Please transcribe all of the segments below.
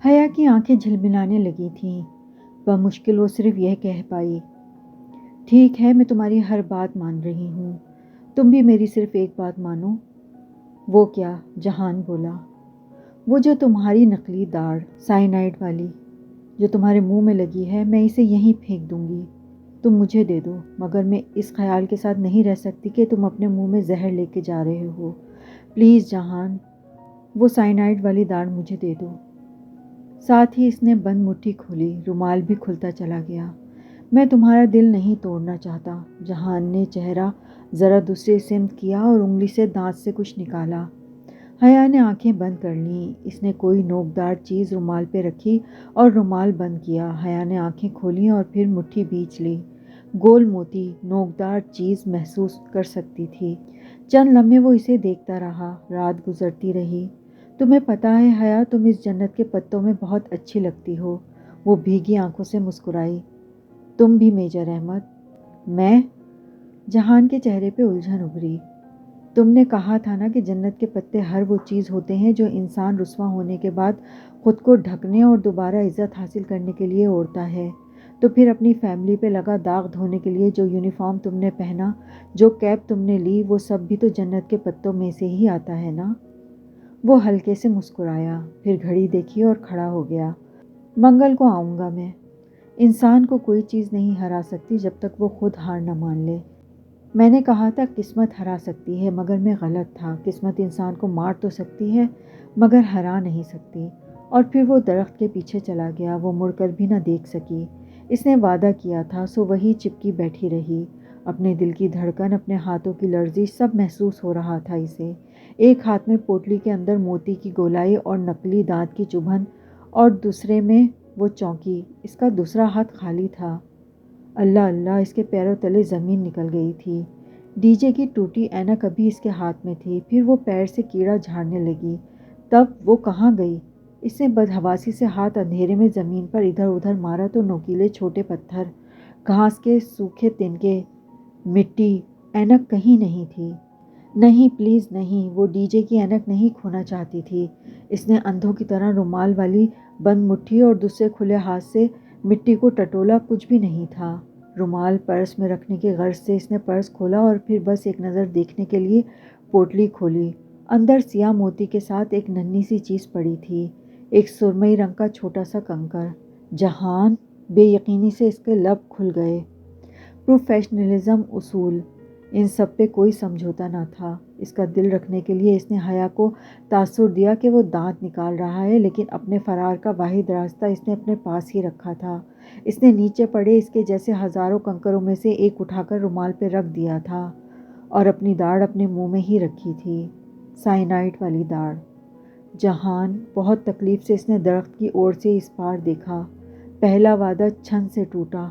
حیا کی آنکھیں جھلملانے لگی تھیں۔ بمشکل وہ صرف یہ کہہ پائی، ٹھیک ہے میں تمہاری ہر بات مان رہی ہوں، تم بھی میری صرف ایک بات مانو۔ وہ کیا؟ جہان بولا، وہ جو تمہاری نقلی داڑھ سائنائڈ والی جو تمہارے منہ میں لگی ہے، میں اسے یہیں پھینک دوں گی، تم مجھے دے دو، مگر میں اس خیال کے ساتھ نہیں رہ سکتی کہ تم اپنے منہ میں زہر لے کے جا رہے ہو۔ پلیز جہان، وہ سائنائڈ والی داڑھ مجھے دے دو۔ ساتھ ہی اس نے بند مٹھی کھولی، رومال بھی کھلتا چلا گیا۔ میں تمہارا دل نہیں توڑنا چاہتا۔ جہان نے چہرہ ذرا دوسری سمت کیا اور انگلی سے دانت سے کچھ نکالا۔ حیا نے آنکھیں بند کر لیں۔ اس نے کوئی نوکدار چیز رومال پہ رکھی اور رومال بند کیا۔ حیا نے آنکھیں کھولیں اور پھر مٹھی بیچ لی۔ گول موتی نوکدار چیز محسوس کر سکتی تھی۔ چند لمحے وہ اسے دیکھتا رہا۔ رات گزرتی رہی۔ تمہیں پتہ ہے حیا، تم اس جنت کے پتوں میں بہت اچھی لگتی ہو۔ وہ بھیگی آنکھوں سے مسکرائی۔ تم بھی میجر احمد۔ میں؟ جہان کے چہرے پہ الجھن ابھری۔ تم نے کہا تھا نا کہ جنت کے پتے ہر وہ چیز ہوتے ہیں جو انسان رسوا ہونے کے بعد خود کو ڈھکنے اور دوبارہ عزت حاصل کرنے کے لیے اوڑھتا ہے۔ تو پھر اپنی فیملی پہ لگا داغ دھونے کے لیے جو یونیفارم تم نے پہنا، جو کیپ تم نے لی، وہ سب بھی تو جنت کے پتوں میں سے ہی آتا ہے نا؟ وہ ہلکے سے مسکرایا، پھر گھڑی دیکھی اور کھڑا ہو گیا۔ منگل کو آؤں گا میں۔ انسان کو کوئی چیز نہیں ہرا سکتی جب تک وہ خود ہار نہ مان لے۔ میں نے کہا تھا قسمت ہرا سکتی ہے، مگر میں غلط تھا۔ قسمت انسان کو مار تو سکتی ہے مگر ہرا نہیں سکتی۔ اور پھر وہ درخت کے پیچھے چلا گیا۔ وہ مڑ کر بھی نہ دیکھ سکی۔ اس نے وعدہ کیا تھا، سو وہی چپکی بیٹھی رہی۔ اپنے دل کی دھڑکن، اپنے ہاتھوں کی لرزش، سب محسوس ہو رہا تھا اسے۔ ایک ہاتھ میں پوٹلی کے اندر موتی کی گولائی اور نقلی دانت کی چبھن، اور دوسرے میں وہ چونکی۔ اس کا دوسرا ہاتھ خالی تھا۔ اللہ اللہ، اس کے پیروں تلے زمین نکل گئی تھی۔ ڈی جے کی ٹوٹی اینک ابھی اس کے ہاتھ میں تھی۔ پھر وہ پیر سے کیڑا جھاڑنے لگی۔ تب وہ کہاں گئی؟ اس نے بدحواسی سے ہاتھ اندھیرے میں زمین پر ادھر ادھر مارا تو نوکیلے چھوٹے پتھر، گھاس کے سوکھے تنکے، مٹی، اینک کہیں نہیں تھی۔ نہیں، پلیز نہیں، وہ ڈی جے کی اینک نہیں کھونا چاہتی تھی۔ اس نے اندھوں کی طرح رومال والی بند مٹھی اور دوسرے کھلے ہاتھ سے مٹی کو ٹٹولا، کچھ بھی نہیں تھا۔ رومال پرس میں رکھنے کی غرض سے اس نے پرس کھولا اور پھر بس ایک نظر دیکھنے کے لیے پوٹلی کھولی۔ اندر سیاہ موتی کے ساتھ ایک ننھی سی چیز پڑی تھی، ایک سرمئی رنگ کا چھوٹا سا کنکر۔ جہان! بے یقینی سے اس کے لب کھل گئے۔ پروفیشنلزم، اصول، ان سب پہ کوئی سمجھوتا نہ تھا۔ اس کا دل رکھنے کے لیے اس نے حیا کو تاثر دیا کہ وہ دانت نکال رہا ہے، لیکن اپنے فرار کا واحد راستہ اس نے اپنے پاس ہی رکھا تھا۔ اس نے نیچے پڑے اس کے جیسے ہزاروں کنکروں میں سے ایک اٹھا کر رومال پہ رکھ دیا تھا اور اپنی داڑھ اپنے منہ میں ہی رکھی تھی، سائنائڈ والی داڑھ۔ جہان! بہت تکلیف سے اس نے درخت کی اوڑ سے اس پار دیکھا۔ پہلا وعدہ چھن سے ٹوٹا۔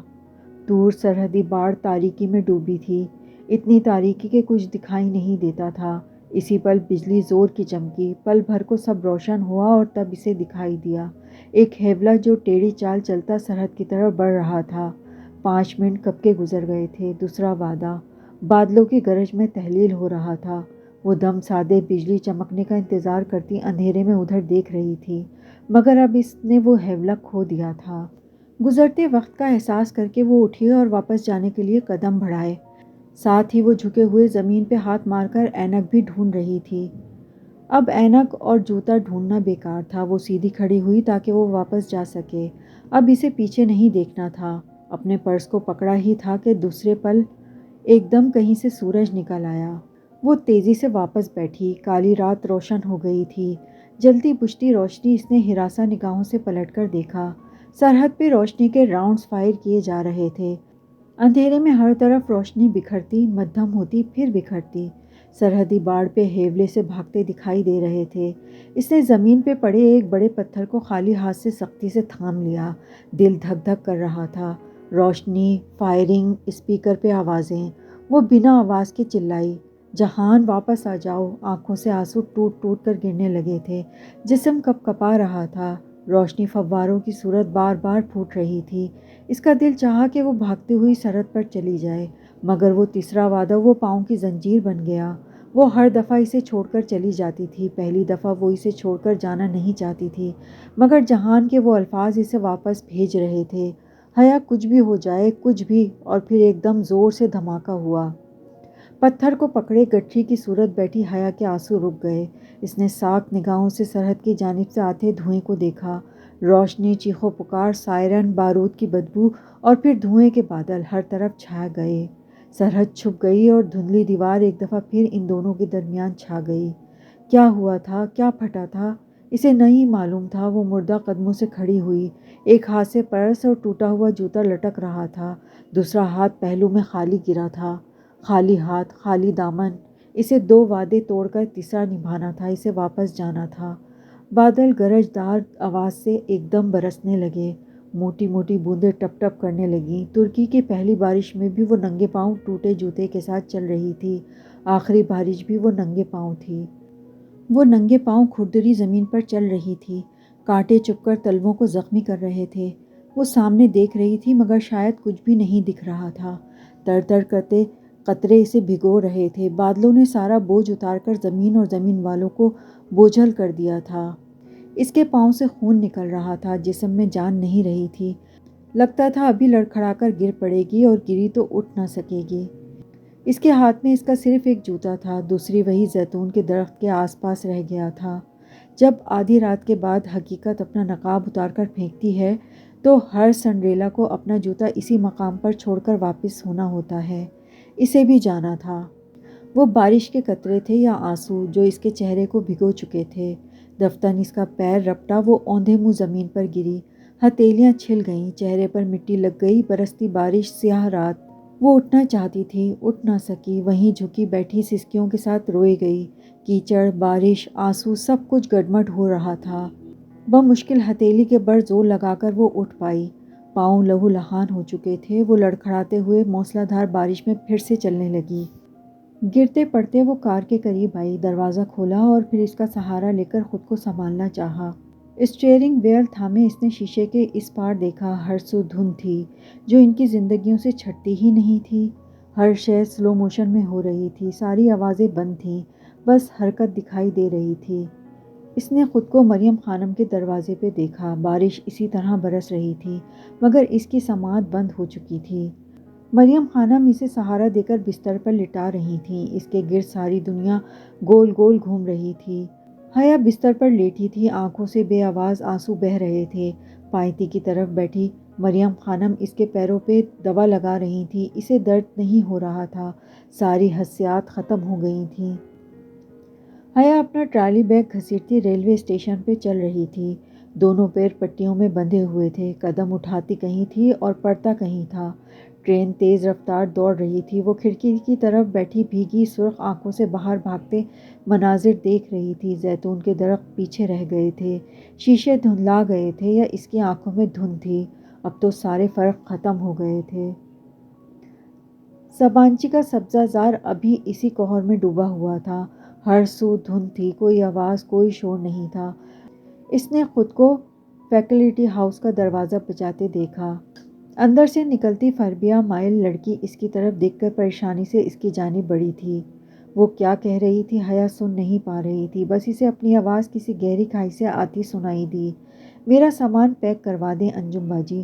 دور سرحدی باڑ تاریکی میں ڈوبی تھی، اتنی تاریکی کہ کچھ دکھائی نہیں دیتا تھا۔ اسی پل بجلی زور کی چمکی، پل بھر کو سب روشن ہوا اور تب اسے دکھائی دیا ایک ہیولا جو ٹیڑھی چال چلتا سرحد کی طرف بڑھ رہا تھا۔ 5 منٹ کب کے گزر گئے تھے۔ دوسرا وعدہ۔ بادلوں کی گرج میں تحلیل ہو رہا تھا۔ وہ دم سادے بجلی چمکنے کا انتظار کرتی اندھیرے میں ادھر دیکھ رہی تھی، مگر اب اس نے وہ ہیولا کھو دیا تھا۔ گزرتے وقت کا احساس کر کے وہ اٹھی اور واپس جانے کے لیے قدم بڑھائے۔ ساتھ ہی وہ جھکے ہوئے زمین پہ ہاتھ مار کر اینک بھی ڈھونڈ رہی تھی۔ اب اینک اور جوتا ڈھونڈنا بیکار تھا۔ وہ سیدھی کھڑی ہوئی تاکہ وہ واپس جا سکے۔ اب اسے پیچھے نہیں دیکھنا تھا۔ اپنے پرس کو پکڑا ہی تھا کہ دوسرے پل ایک دم کہیں سے سورج نکل آیا۔ وہ تیزی سے واپس بیٹھی۔ کالی رات روشن ہو گئی تھی۔ جلتی بجھتی روشنی۔ اس نے ہراساں نگاہوں سے پلٹ کر دیکھا۔ سرحد پہ روشنی کے راؤنڈز فائر کیے جا رہے تھے۔ اندھیرے میں ہر طرف روشنی بکھرتی، مدھم ہوتی، پھر بکھرتی۔ سرحدی باڑ پہ ہیولے سے بھاگتے دکھائی دے رہے تھے۔ اس نے زمین پہ پڑے ایک بڑے پتھر کو خالی ہاتھ سے سختی سے تھام لیا۔ دل دھک دھک کر رہا تھا۔ روشنی، فائرنگ، اسپیکر پہ آوازیں۔ وہ بنا آواز کے چلائی، جہان واپس آ جاؤ۔ آنکھوں سے آنسو ٹوٹ ٹوٹ کر گرنے لگے تھے۔ جسم کپ کپا رہا تھا۔ روشنی فواروں کی صورت بار بار پھوٹ رہی تھی۔ اس کا دل چاہا کہ وہ بھاگتی ہوئی سرحد پر چلی جائے، مگر وہ تیسرا وعدہ وہ پاؤں کی زنجیر بن گیا۔ وہ ہر دفعہ اسے چھوڑ کر چلی جاتی تھی۔ پہلی دفعہ وہ اسے چھوڑ کر جانا نہیں چاہتی تھی، مگر جہان کے وہ الفاظ اسے واپس بھیج رہے تھے، حیا کچھ بھی ہو جائے، کچھ بھی۔ اور پھر ایک دم زور سے دھماکہ ہوا۔ پتھر کو پکڑے گٹھی کی صورت بیٹھی حیا کے آنسو رک گئے۔ اس نے ساکھ نگاہوں سے سرحد کی جانب سے آتے دھوئیں کو دیکھا۔ روشنی، چیخو پکار، سائرن، بارود کی بدبو اور پھر دھوئیں کے بادل ہر طرف چھا گئے۔ سرحد چھپ گئی اور دھندلی دیوار ایک دفعہ پھر ان دونوں کے درمیان چھا گئی۔ کیا ہوا تھا، کیا پھٹا تھا، اسے نہیں معلوم تھا۔ وہ مردہ قدموں سے کھڑی ہوئی، ایک ہاتھ سے پرس اور ٹوٹا ہوا جوتا لٹک رہا تھا، دوسرا ہاتھ پہلو میں خالی گرا تھا۔ خالی ہاتھ، خالی دامن۔ اسے 2 وعدے توڑ کر تیسرا نبھانا تھا، اسے واپس جانا تھا۔ بادل گرج دار آواز سے ایک دم برسنے لگے، موٹی موٹی بوندیں ٹپ ٹپ کرنے لگیں۔ ترکی کی پہلی بارش میں بھی وہ ننگے پاؤں ٹوٹے جوتے کے ساتھ چل رہی تھی، آخری بارش بھی وہ ننگے پاؤں تھی۔ وہ ننگے پاؤں کھردری زمین پر چل رہی تھی، کانٹے چبھ کر تلووں کو زخمی کر رہے تھے۔ وہ سامنے دیکھ رہی تھی مگر شاید کچھ بھی نہیں دکھ رہا تھا۔ تر تر کرتے قطرے اسے بھگو رہے تھے۔ بادلوں نے سارا بوجھ اتار کر زمین اور زمین والوں کو بوجھل کر دیا تھا۔ اس کے پاؤں سے خون نکل رہا تھا، جسم میں جان نہیں رہی تھی۔ لگتا تھا ابھی لڑکھڑا کر گر پڑے گی اور گری تو اٹھ نہ سکے گی۔ اس کے ہاتھ میں اس کا صرف ایک جوتا تھا، دوسری وہی زیتون کے درخت کے آس پاس رہ گیا تھا۔ جب آدھی رات کے بعد حقیقت اپنا نقاب اتار کر پھینکتی ہے تو ہر سنڈریلا کو اپنا جوتا اسی مقام پر چھوڑ کر واپس ہونا ہوتا ہے۔ اسے بھی جانا تھا۔ وہ بارش کے قطرے تھے یا آنسو جو اس کے چہرے کو بھگو چکے تھے۔ دفتن اس کا پیر رپٹا، وہ اوندھے منہ زمین پر گری، ہتھیلیاں چھل گئیں، چہرے پر مٹی لگ گئی۔ برستی بارش، سیاہ رات۔ وہ اٹھنا چاہتی تھی، اٹھ نہ سکی، وہیں جھکی بیٹھی سسکیوں کے ساتھ روئے گئی۔ کیچڑ، بارش، آنسو، سب کچھ گڈمڈ ہو رہا تھا۔ بمشکل ہتھیلی کے بڑ زور لگا کر وہ اٹھ پائی۔ پاؤں لہو لہان ہو چکے تھے۔ وہ لڑکھڑاتے ہوئے موسلا دھار بارش میں پھر سے چلنے لگی۔ گرتے پڑتے وہ کار کے قریب آئی، دروازہ کھولا اور پھر اس کا سہارا لے کر خود کو سنبھالنا چاہا۔ اسٹیئرنگ وہیل تھامے اس نے شیشے کے اس پار دیکھا۔ ہر سو دھند تھی جو ان کی زندگیوں سے چھٹتی ہی نہیں تھی۔ ہر شے سلو موشن میں ہو رہی تھی، ساری آوازیں بند تھیں، بس حرکت دکھائی دے رہی تھی۔ اس نے خود کو مریم خانم کے دروازے پہ دیکھا۔ بارش اسی طرح برس رہی تھی مگر اس کی سماعت بند ہو چکی تھی۔ مریم خانم اسے سہارا دے کر بستر پر لٹا رہی تھیں، اس کے گرد ساری دنیا گول گول گھوم رہی تھی۔ حیا بستر پر لیٹی تھی، آنکھوں سے بے آواز آنسو بہہ رہے تھے۔ پائتی کی طرف بیٹھی مریم خانم اس کے پیروں پہ دوا لگا رہی تھی، اسے درد نہیں ہو رہا تھا، ساری حسیات ختم ہو گئی تھیں۔ حیا اپنا ٹرالی بیگ گھسیٹتی ریلوے اسٹیشن پہ چل رہی تھی۔ دونوں پیر پٹیوں میں بندھے ہوئے تھے، قدم اٹھاتی کہیں تھی اور پڑتا کہیں تھا۔ ٹرین تیز رفتار دوڑ رہی تھی۔ وہ کھڑکی کی طرف بیٹھی بھیگی سرخ آنکھوں سے باہر بھاگتے مناظر دیکھ رہی تھی۔ زیتون کے درخت پیچھے رہ گئے تھے، شیشے دھندلا گئے تھے یا اس کی آنکھوں میں دھند تھی، اب تو سارے فرق ختم ہو گئے تھے۔ سبانچی کا سبزہ زار ابھی اسی کوہر میں ڈوبا ہوا تھا، ہر سو دھند تھی، کوئی آواز، کوئی شور نہیں تھا۔ اس نے خود کو فیکلٹی ہاؤس کا دروازہ بجاتے دیکھا۔ اندر سے نکلتی فربیہ مائل لڑکی اس کی طرف دیکھ کر پریشانی سے اس کی جانب بڑھی تھی۔ وہ کیا کہہ رہی تھی حیا سن نہیں پا رہی تھی، بس اسے اپنی آواز کسی گہری کھائی سے آتی سنائی دی۔ میرا سامان پیک کروا دیں انجم باجی۔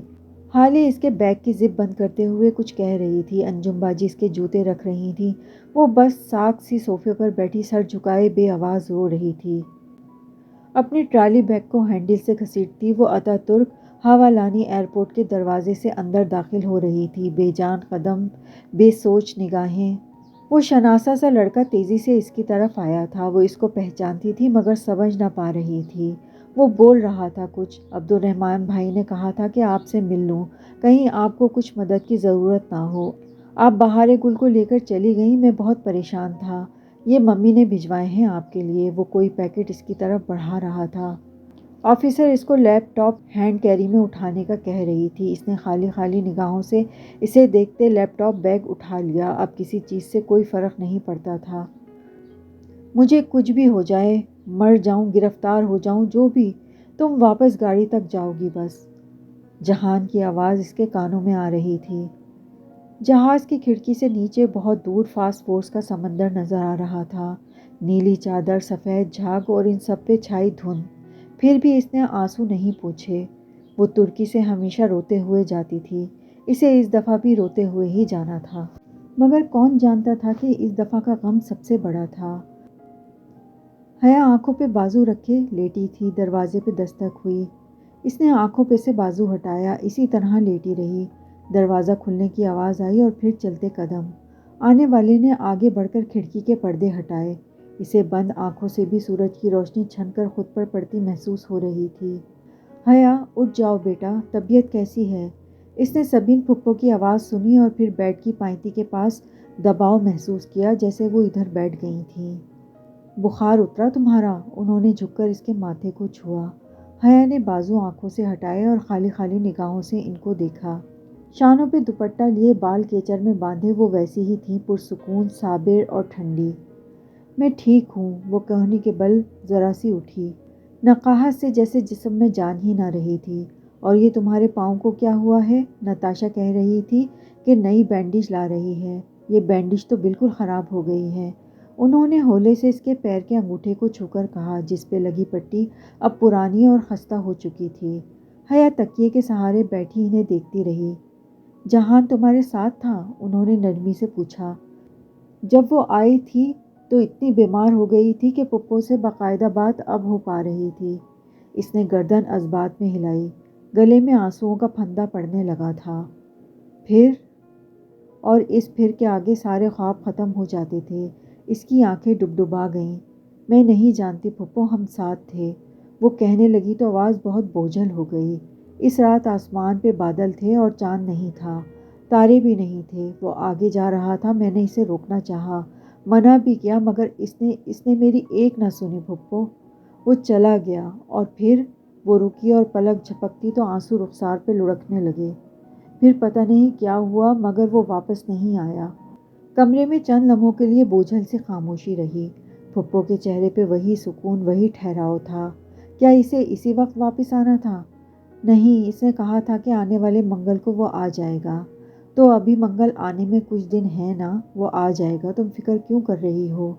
حالے اس کے بیگ کی زپ بند کرتے ہوئے کچھ کہہ رہی تھی۔ انجم باجی اس کے جوتے رکھ رہی تھیں، وہ بس ساکھ سی صوفے پر بیٹھی سر جھکائے بے آواز رو رہی تھی۔ اپنی ٹرالی بیگ کو ہینڈل سے گھسیٹتی وہ اتا ترک ہاولانی ایئرپورٹ کے دروازے سے اندر داخل ہو رہی تھی، بے جان قدم، بے سوچ نگاہیں۔ وہ شناسا سا لڑکا تیزی سے اس کی طرف آیا تھا، وہ اس کو پہچانتی تھی مگر سمجھ نہ پا رہی تھی۔ وہ بول رہا تھا کچھ۔ عبدالرحمن بھائی نے کہا تھا کہ آپ سے مل لوں، کہیں آپ کو کچھ مدد کی ضرورت نہ ہو۔ آپ بہار گل کو لے کر چلی گئیں، میں بہت پریشان تھا، یہ ممی نے بھجوائے ہیں آپ کے لیے۔ وہ کوئی پیکٹ اس کی طرف بڑھا رہا تھا۔ آفیسر اس کو لیپ ٹاپ ہینڈ کیری میں اٹھانے کا کہہ رہی تھی۔ اس نے خالی خالی نگاہوں سے اسے دیکھتے لیپ ٹاپ بیگ اٹھا لیا۔ اب کسی چیز سے کوئی فرق نہیں پڑتا تھا۔ مجھے کچھ بھی ہو جائے، مر جاؤں، گرفتار ہو جاؤں، جو بھی، تم واپس گاڑی تک جاؤ گی بس۔ جہان کی آواز اس کے کانوں میں آ رہی تھی۔ جہاز کی کھڑکی سے نیچے بہت دور فاسٹ فورس کا سمندر نظر آ رہا تھا، نیلی چادر، سفید جھاگ اور ان سب پہ چھائی دھند۔ پھر بھی اس نے آنسو نہیں پوچھے۔ وہ ترکی سے ہمیشہ روتے ہوئے جاتی تھی، اسے اس دفعہ بھی روتے ہوئے ہی جانا تھا، مگر کون جانتا تھا کہ اس دفعہ کا غم سب سے بڑا تھا۔ حیا آنکھوں پہ بازو رکھے لیٹی تھی، دروازے پہ دستک ہوئی۔ اس نے آنکھوں پہ سے بازو ہٹایا، اسی طرح لیٹی رہی۔ دروازہ کھلنے کی آواز آئی اور پھر چلتے قدم۔ آنے والے نے آگے بڑھ کر کھڑکی کے پردے ہٹائے۔ اسے بند آنکھوں سے بھی سورج کی روشنی چھن کر خود پر پڑتی محسوس ہو رہی تھی۔ حیا اٹھ جاؤ بیٹا، طبیعت کیسی ہے؟ اس نے سبین پھپھو کی آواز سنی اور پھر بیڈ کی پائنتی کے پاس دباؤ محسوس کیا، جیسے وہ ادھر بیٹھ گئی تھیں۔ بخار اترا تمہارا؟ انہوں نے جھک کر اس کے ماتھے کو چھوا۔ حیا نے بازو آنکھوں سے ہٹائے اور خالی خالی نگاہوں سے ان کو دیکھا۔ شانوں پہ دوپٹہ لیے بال کیچڑ میں باندھے وہ ویسی ہی تھیں، پرسکون، صابر اور ٹھنڈی۔ میں ٹھیک ہوں، وہ کہنے کے بل ذرا سی اٹھی، نقاہت سے جیسے جسم میں جان ہی نہ رہی تھی۔ اور یہ تمہارے پاؤں کو کیا ہوا ہے؟ نتاشا کہہ رہی تھی کہ نئی بینڈیج لا رہی ہے۔ یہ بینڈیج تو بالکل خراب ہو گئی ہے۔ انہوں نے ہولے سے اس کے پیر کے انگوٹھے کو چھو کر کہا، جس پہ لگی پٹی اب پرانی اور خستہ ہو چکی تھی۔ حیا تکیے کے سہارے بیٹھی انہیں دیکھتی رہی۔ جہان تمہارے ساتھ تھا؟ انہوں نے نرمی سے پوچھا۔ جب وہ آئی تھی تو اتنی بیمار ہو گئی تھی کہ پھپھو سے باقاعدہ بات اب ہو پا رہی تھی۔ اس نے گردن ازبات میں ہلائی، گلے میں آنسوؤں کا پھندا پڑنے لگا تھا۔ پھر؟ اور اس پھر کے آگے سارے خواب ختم ہو جاتے تھے۔ اس کی آنکھیں ڈبڈبا گئیں۔ میں نہیں جانتی پھپھو، ہم ساتھ تھے، وہ کہنے لگی تو آواز بہت بوجھل ہو گئی۔ اس رات آسمان پہ بادل تھے اور چاند نہیں تھا، تارے بھی نہیں تھے۔ وہ آگے جا رہا تھا، میں نے اسے روکنا چاہا، منع بھی کیا، مگر اس نے میری ایک نہ سنی پھپھو۔ وہ چلا گیا اور پھر وہ رکی اور پلک جھپکتی تو آنسو رخسار پہ لڑکنے لگے۔ پھر پتہ نہیں کیا ہوا، مگر وہ واپس نہیں آیا۔ کمرے میں چند لمحوں کے لیے بوجھل سی خاموشی رہی۔ پھپھو کے چہرے پہ وہی سکون، وہی ٹھہراؤ تھا۔ کیا اسے اسی وقت واپس آنا تھا؟ نہیں، اس نے کہا تھا کہ آنے والے منگل کو وہ آ جائے گا۔ تو ابھی منگل آنے میں کچھ دن ہیں نا، وہ آ جائے گا، تم فکر کیوں کر رہی ہو؟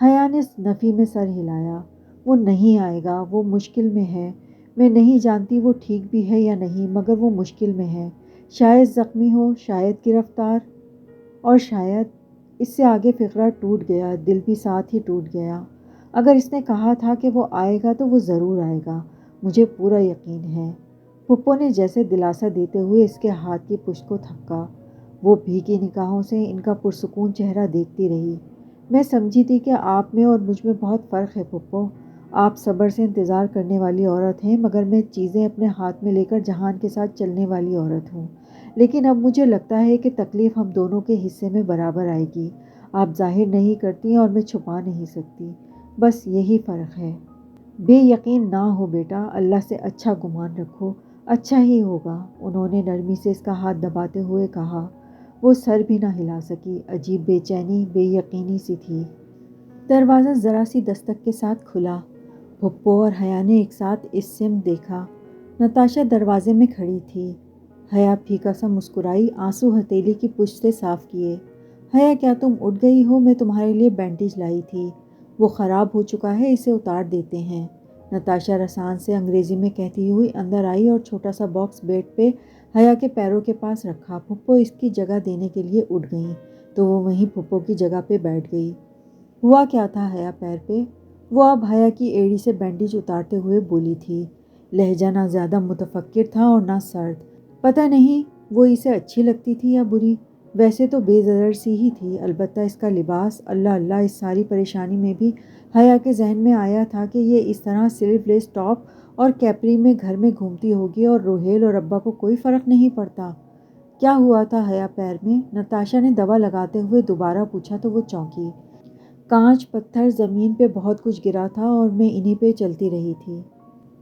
حیا نے نفی میں سر ہلایا۔ وہ نہیں آئے گا، وہ مشکل میں ہے۔ میں نہیں جانتی وہ ٹھیک بھی ہے یا نہیں، مگر وہ مشکل میں ہے۔ شاید زخمی ہو، شاید گرفتار، اور شاید… اس سے آگے فقرہ ٹوٹ گیا، دل بھی ساتھ ہی ٹوٹ گیا۔ اگر اس نے کہا تھا کہ وہ آئے گا تو وہ ضرور آئے گا، مجھے پورا یقین ہے۔ پھپھو نے جیسے دلاسا دیتے ہوئے اس کے ہاتھ کی پشت کو تھپکا۔ وہ بھیگی نگاہوں سے ان کا پرسکون چہرہ دیکھتی رہی۔ میں سمجھی تھی کہ آپ میں اور مجھ میں بہت فرق ہے پھپھو۔ آپ صبر سے انتظار کرنے والی عورت ہیں، مگر میں چیزیں اپنے ہاتھ میں لے کر جہان کے ساتھ چلنے والی عورت ہوں۔ لیکن اب مجھے لگتا ہے کہ تکلیف ہم دونوں کے حصے میں برابر آئے گی۔ آپ ظاہر نہیں کرتی اور میں چھپا نہیں سکتی، بس یہی فرق ہے۔ بے یقین نہ ہو بیٹا، اللہ سے اچھا گمان رکھو، اچھا ہی ہوگا، انہوں نے نرمی سے اس کا ہاتھ دباتے ہوئے کہا۔ وہ سر بھی نہ ہلا سکی، عجیب بے چینی، بے یقینی سی تھی۔ دروازہ ذرا سی دستک کے ساتھ کھلا۔ پھپھو اور حیا نے ایک ساتھ اس سمت دیکھا۔ نتاشا دروازے میں کھڑی تھی۔ حیا پھیکا سا مسکرائی، آنسو ہتھیلی کی پشت سے صاف کیے۔ حیا کیا تم اٹھ گئی ہو؟ میں تمہارے لیے بینڈیج لائی تھی، وہ خراب ہو چکا ہے، اسے اتار دیتے ہیں، نتاشا رسان سے انگریزی میں کہتی ہوئی اندر آئی اور چھوٹا سا باکس بیڈ پہ حیا کے پیروں کے پاس رکھا۔ پھپھو اس کی جگہ دینے کے لیے اٹھ گئیں تو وہ وہیں پھپھو کی جگہ پہ بیٹھ گئی۔ ہوا کیا تھا حیا پیر پہ؟ وہ اب حیا کی ایڑی سے بینڈیج اتارتے ہوئے بولی تھی۔ لہجہ نہ زیادہ متفکر تھا اور نہ سرد۔ پتہ نہیں وہ اسے اچھی لگتی تھی یا بری، ویسے تو بے ضرر سی ہی تھی، البتہ اس کا لباس، اللہ اللہ، اس ساری پریشانی میں بھی حیا کے ذہن میں آیا تھا کہ یہ اس طرح سلیو لیس ٹاپ اور کیپری میں گھر میں گھومتی ہوگی اور روہیل اور ابا کو کوئی فرق نہیں پڑتا۔ کیا ہوا تھا حیا پیر میں؟ نتاشا نے دوا لگاتے ہوئے دوبارہ پوچھا تو وہ چونکی۔ کانچ، پتھر، زمین پہ بہت کچھ گرا تھا اور میں انہی پہ چلتی رہی تھی۔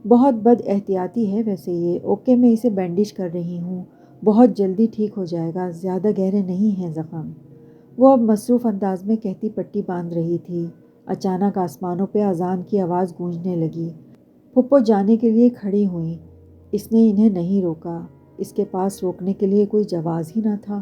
بہت بد احتیاطی ہے ویسے یہ، اوکے میں اسے بینڈیج کر رہی ہوں، بہت جلدی ٹھیک ہو جائے گا، زیادہ گہرے نہیں ہیں زخم، وہ اب مصروف انداز میں کہتی پٹی باندھ رہی تھی۔ اچانک آسمانوں پہ اذان کی آواز گونجنے لگی۔ پھپھو جانے کے لیے کھڑی ہوئیں۔ اس نے انہیں نہیں روکا، اس کے پاس روکنے کے لیے کوئی جواز ہی نہ تھا۔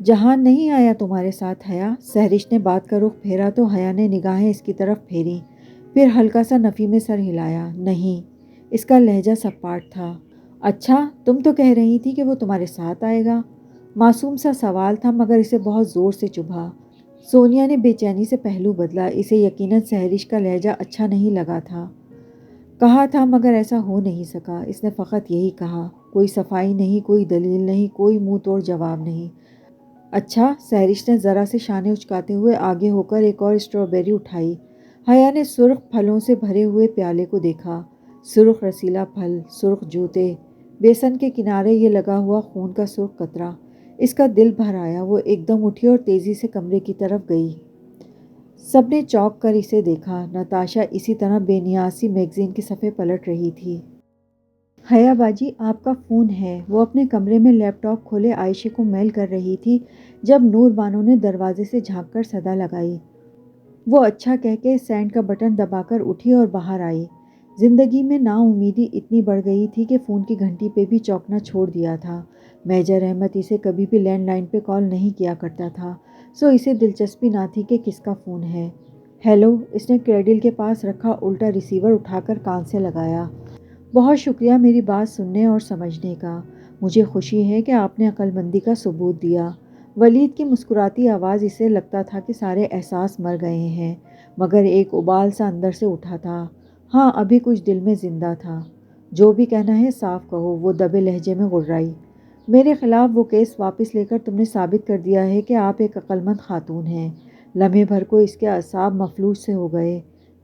جہان نہیں آیا تمہارے ساتھ حیا؟ سہرش نے بات کا رخ پھیرا تو حیا نے نگاہیں اس کی طرف پھیری، پھر ہلکا سا نفی میں سر ہلایا۔ نہیں، اس کا لہجہ سپاٹ تھا۔ اچھا، تم تو کہہ رہی تھی کہ وہ تمہارے ساتھ آئے گا۔ معصوم سا سوال تھا مگر اسے بہت زور سے چبھا۔ سونیا نے بے چینی سے پہلو بدلا، اسے یقیناً سہرش کا لہجہ اچھا نہیں لگا تھا۔ کہا تھا مگر ایسا ہو نہیں سکا، اس نے فقط یہی کہا۔ کوئی صفائی نہیں، کوئی دلیل نہیں، کوئی منہ توڑ جواب نہیں۔ اچھا، سہرش نے ذرا سے شانے اچکاتے ہوئے آگے ہو کر ایک اور اسٹرابیری اٹھائی۔ حیا نے سرخ پھلوں سے بھرے ہوئے پیالے کو دیکھا۔ سرخ رسیلا پھل، سرخ جوتے، بیسن کے کنارے یہ لگا ہوا خون کا سرخ قطرہ۔ اس کا دل بھر آیا، وہ ایک دم اٹھی اور تیزی سے کمرے کی طرف گئی۔ سب نے چونک کر اسے دیکھا۔ نتاشا اسی طرح بے نیاز سی میگزین کے صفحے پلٹ رہی تھی۔ حیا باجی، آپ کا فون ہے۔ وہ اپنے کمرے میں لیپ ٹاپ کھولے عائشہ کو میل کر رہی تھی جب نور بانو نے دروازے سے جھانک کر صدا لگائی۔ وہ اچھا کہہ کے سینڈ کا بٹن دبا کر اٹھی اور باہر آئی۔ زندگی میں نا امیدی اتنی بڑھ گئی تھی کہ فون کی گھنٹی پہ بھی چونکنا چھوڑ دیا تھا۔ میجر احمد اسے کبھی بھی لینڈ لائن پہ کال نہیں کیا کرتا تھا، سو اسے دلچسپی نہ تھی کہ کس کا فون ہے۔ ہیلو، اس نے کریڈل کے پاس رکھا الٹا ریسیور اٹھا کر کان سے لگایا۔ بہت شکریہ میری بات سننے اور سمجھنے کا۔ مجھے خوشی ہے کہ آپ نے عقل مندی کا ثبوت دیا۔ ولید کی مسکراتی آواز، اسے لگتا تھا کہ سارے احساس مر گئے ہیں، مگر ایک ابال سا اندر سے اٹھا تھا۔ ہاں، ابھی کچھ دل میں زندہ تھا۔ جو بھی کہنا ہے صاف کہو، وہ دبے لہجے میں غرائی۔ میرے خلاف وہ کیس واپس لے کر تم نے ثابت کر دیا ہے کہ آپ ایک عقل مند خاتون ہیں۔ لمحے بھر کو اس کے اعصاب مفلوج سے ہو گئے۔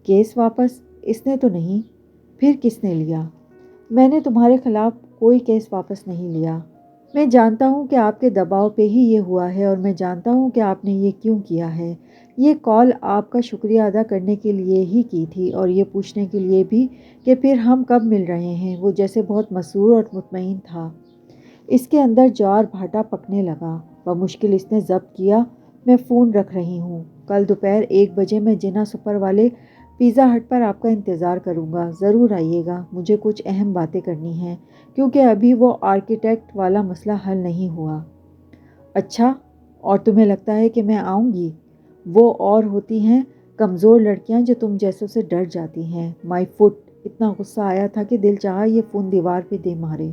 کیس واپس؟ اس نے تو نہیں۔ پھر کس نے لیا؟ میں نے تمہارے خلاف کوئی کیس واپس نہیں لیا۔ میں جانتا ہوں کہ آپ کے دباؤ پہ ہی یہ ہوا ہے، اور میں جانتا ہوں کہ آپ نے یہ کیوں کیا ہے۔ یہ کال آپ کا شکریہ ادا کرنے کے لیے ہی کی تھی، اور یہ پوچھنے کے لیے بھی کہ پھر ہم کب مل رہے ہیں۔ وہ جیسے بہت مسرور اور مطمئن تھا۔ اس کے اندر جوار بھاٹا پکنے لگا۔ بمشکل اس نے ضبط کیا۔ میں فون رکھ رہی ہوں۔ کل دوپہر 1 بجے میں جنا سپر والے پیزا ہٹ پر آپ کا انتظار کروں گا۔ ضرور آئیے گا، مجھے کچھ اہم باتیں کرنی ہیں، کیونکہ ابھی وہ آرکیٹیکٹ والا مسئلہ حل نہیں ہوا۔ اچھا، اور تمہیں لگتا ہے کہ میں آؤں گی؟ وہ اور ہوتی ہیں کمزور لڑکیاں جو تم جیسوں سے ڈر جاتی ہیں۔ مائی فٹ! اتنا غصہ آیا تھا کہ دل چاہا یہ فون دیوار پہ دے مارے۔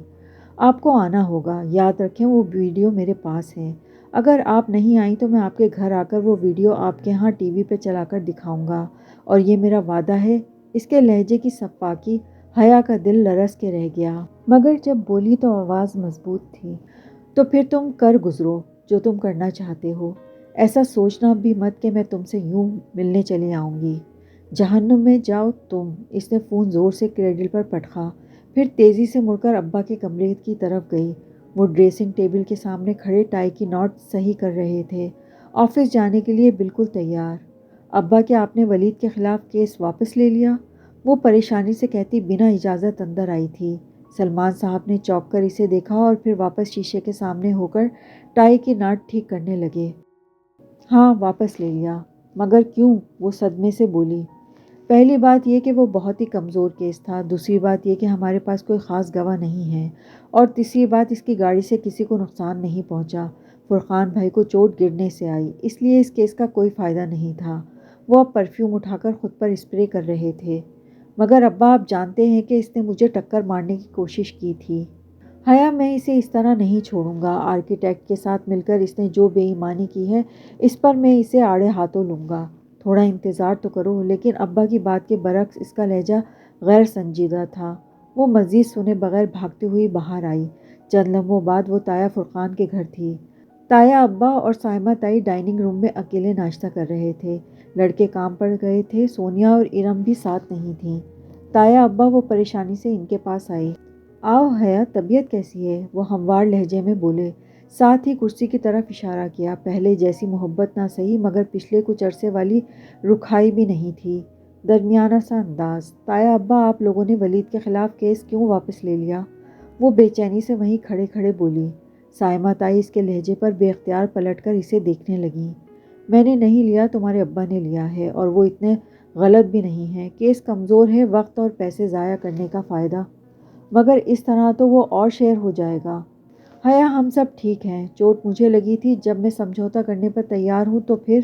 آپ کو آنا ہوگا، یاد رکھیں وہ ویڈیو میرے پاس ہے۔ اگر آپ نہیں آئیں تو میں آپ کے گھر آ کر وہ ویڈیو آپ کے ہاں ٹی وی پہ چلا کر دکھاؤں گا، اور یہ میرا وعدہ ہے۔ اس کے لہجے کی صفاکی حیا کا دل لرز کے رہ گیا، مگر جب بولی تو آواز مضبوط تھی۔ تو پھر تم کر گزرو جو تم کرنا چاہتے ہو۔ ایسا سوچنا بھی مت کہ میں تم سے یوں ملنے چلی آؤں گی۔ جہنم میں جاؤ تم! اس نے فون زور سے کریڈل پر پٹخا، پھر تیزی سے مڑ کر ابا کے کمرے کی طرف گئی۔ وہ ڈریسنگ ٹیبل کے سامنے کھڑے ٹائی کی ناٹ صحیح کر رہے تھے، آفس جانے کے لیے بالکل تیار۔ ابا، کیا آپ نے ولید کے خلاف کیس واپس لے لیا؟ وہ پریشانی سے کہتی بنا اجازت اندر آئی تھی۔ سلمان صاحب نے چونک کر اسے دیکھا اور پھر واپس شیشے کے سامنے ہو کر ٹائی کی ناٹ ٹھیک کرنے لگے۔ ہاں، واپس لے لیا۔ مگر کیوں؟ وہ صدمے سے بولی۔ پہلی بات یہ کہ وہ بہت ہی کمزور کیس تھا، دوسری بات یہ کہ ہمارے پاس کوئی خاص گواہ نہیں ہے، اور تیسری بات اس کی گاڑی سے کسی کو نقصان نہیں پہنچا۔ فرقان بھائی کو چوٹ گرنے سے آئی، اس لیے اس کیس کا کوئی فائدہ نہیں تھا۔ وہ اب پرفیوم اٹھا کر خود پر اسپرے کر رہے تھے۔ مگر ابا، آپ جانتے ہیں کہ اس نے مجھے ٹکر مارنے کی کوشش کی تھی۔ حیا، میں اسے اس طرح نہیں چھوڑوں گا۔ آرکیٹیکٹ کے ساتھ مل کر اس نے جو بے ایمانی کی ہے، اس پر میں اسے آڑے ہاتھوں لوں گا۔ تھوڑا انتظار تو کرو۔ لیکن ابا کی بات کے برعکس اس کا لہجہ غیر سنجیدہ تھا۔ وہ مزید سنے بغیر بھاگتی ہوئی باہر آئی۔ چند لمحوں بعد وہ تایا فرقان کے گھر تھی۔ تایا، ابا اور سائمہ تائی ڈائننگ روم میں اکیلے ناشتہ کر رہے تھے۔ لڑکے کام پر گئے تھے، سونیا اور ارم بھی ساتھ نہیں تھیں۔ تایا، ابا، وہ پریشانی سے ان کے پاس آئی۔ آؤ حیا، طبیعت کیسی ہے؟ وہ ہموار لہجے میں بولے، ساتھ ہی کرسی کی طرف اشارہ کیا۔ پہلے جیسی محبت نہ سہی، مگر پچھلے کچھ عرصے والی رکھائی بھی نہیں تھی، درمیانہ سا انداز۔ تایا، ابا، آپ لوگوں نے ولید کے خلاف کیس کیوں واپس لے لیا؟ وہ بے چینی سے وہیں کھڑے کھڑے بولی۔ سائمہ تائی اس کے لہجے پر بے اختیار پلٹ کر اسے دیکھنے لگیں۔ میں نے نہیں لیا، تمہارے ابا نے لیا ہے، اور وہ اتنے غلط بھی نہیں ہیں۔ کیس کمزور ہے، وقت اور پیسے ضائع کرنے کا فائدہ؟ مگر اس طرح تو وہ اور شیر ہو جائے گا۔ حیا ہم سب ٹھیک ہیں، چوٹ مجھے لگی تھی، جب میں سمجھوتا کرنے پر تیار ہوں تو پھر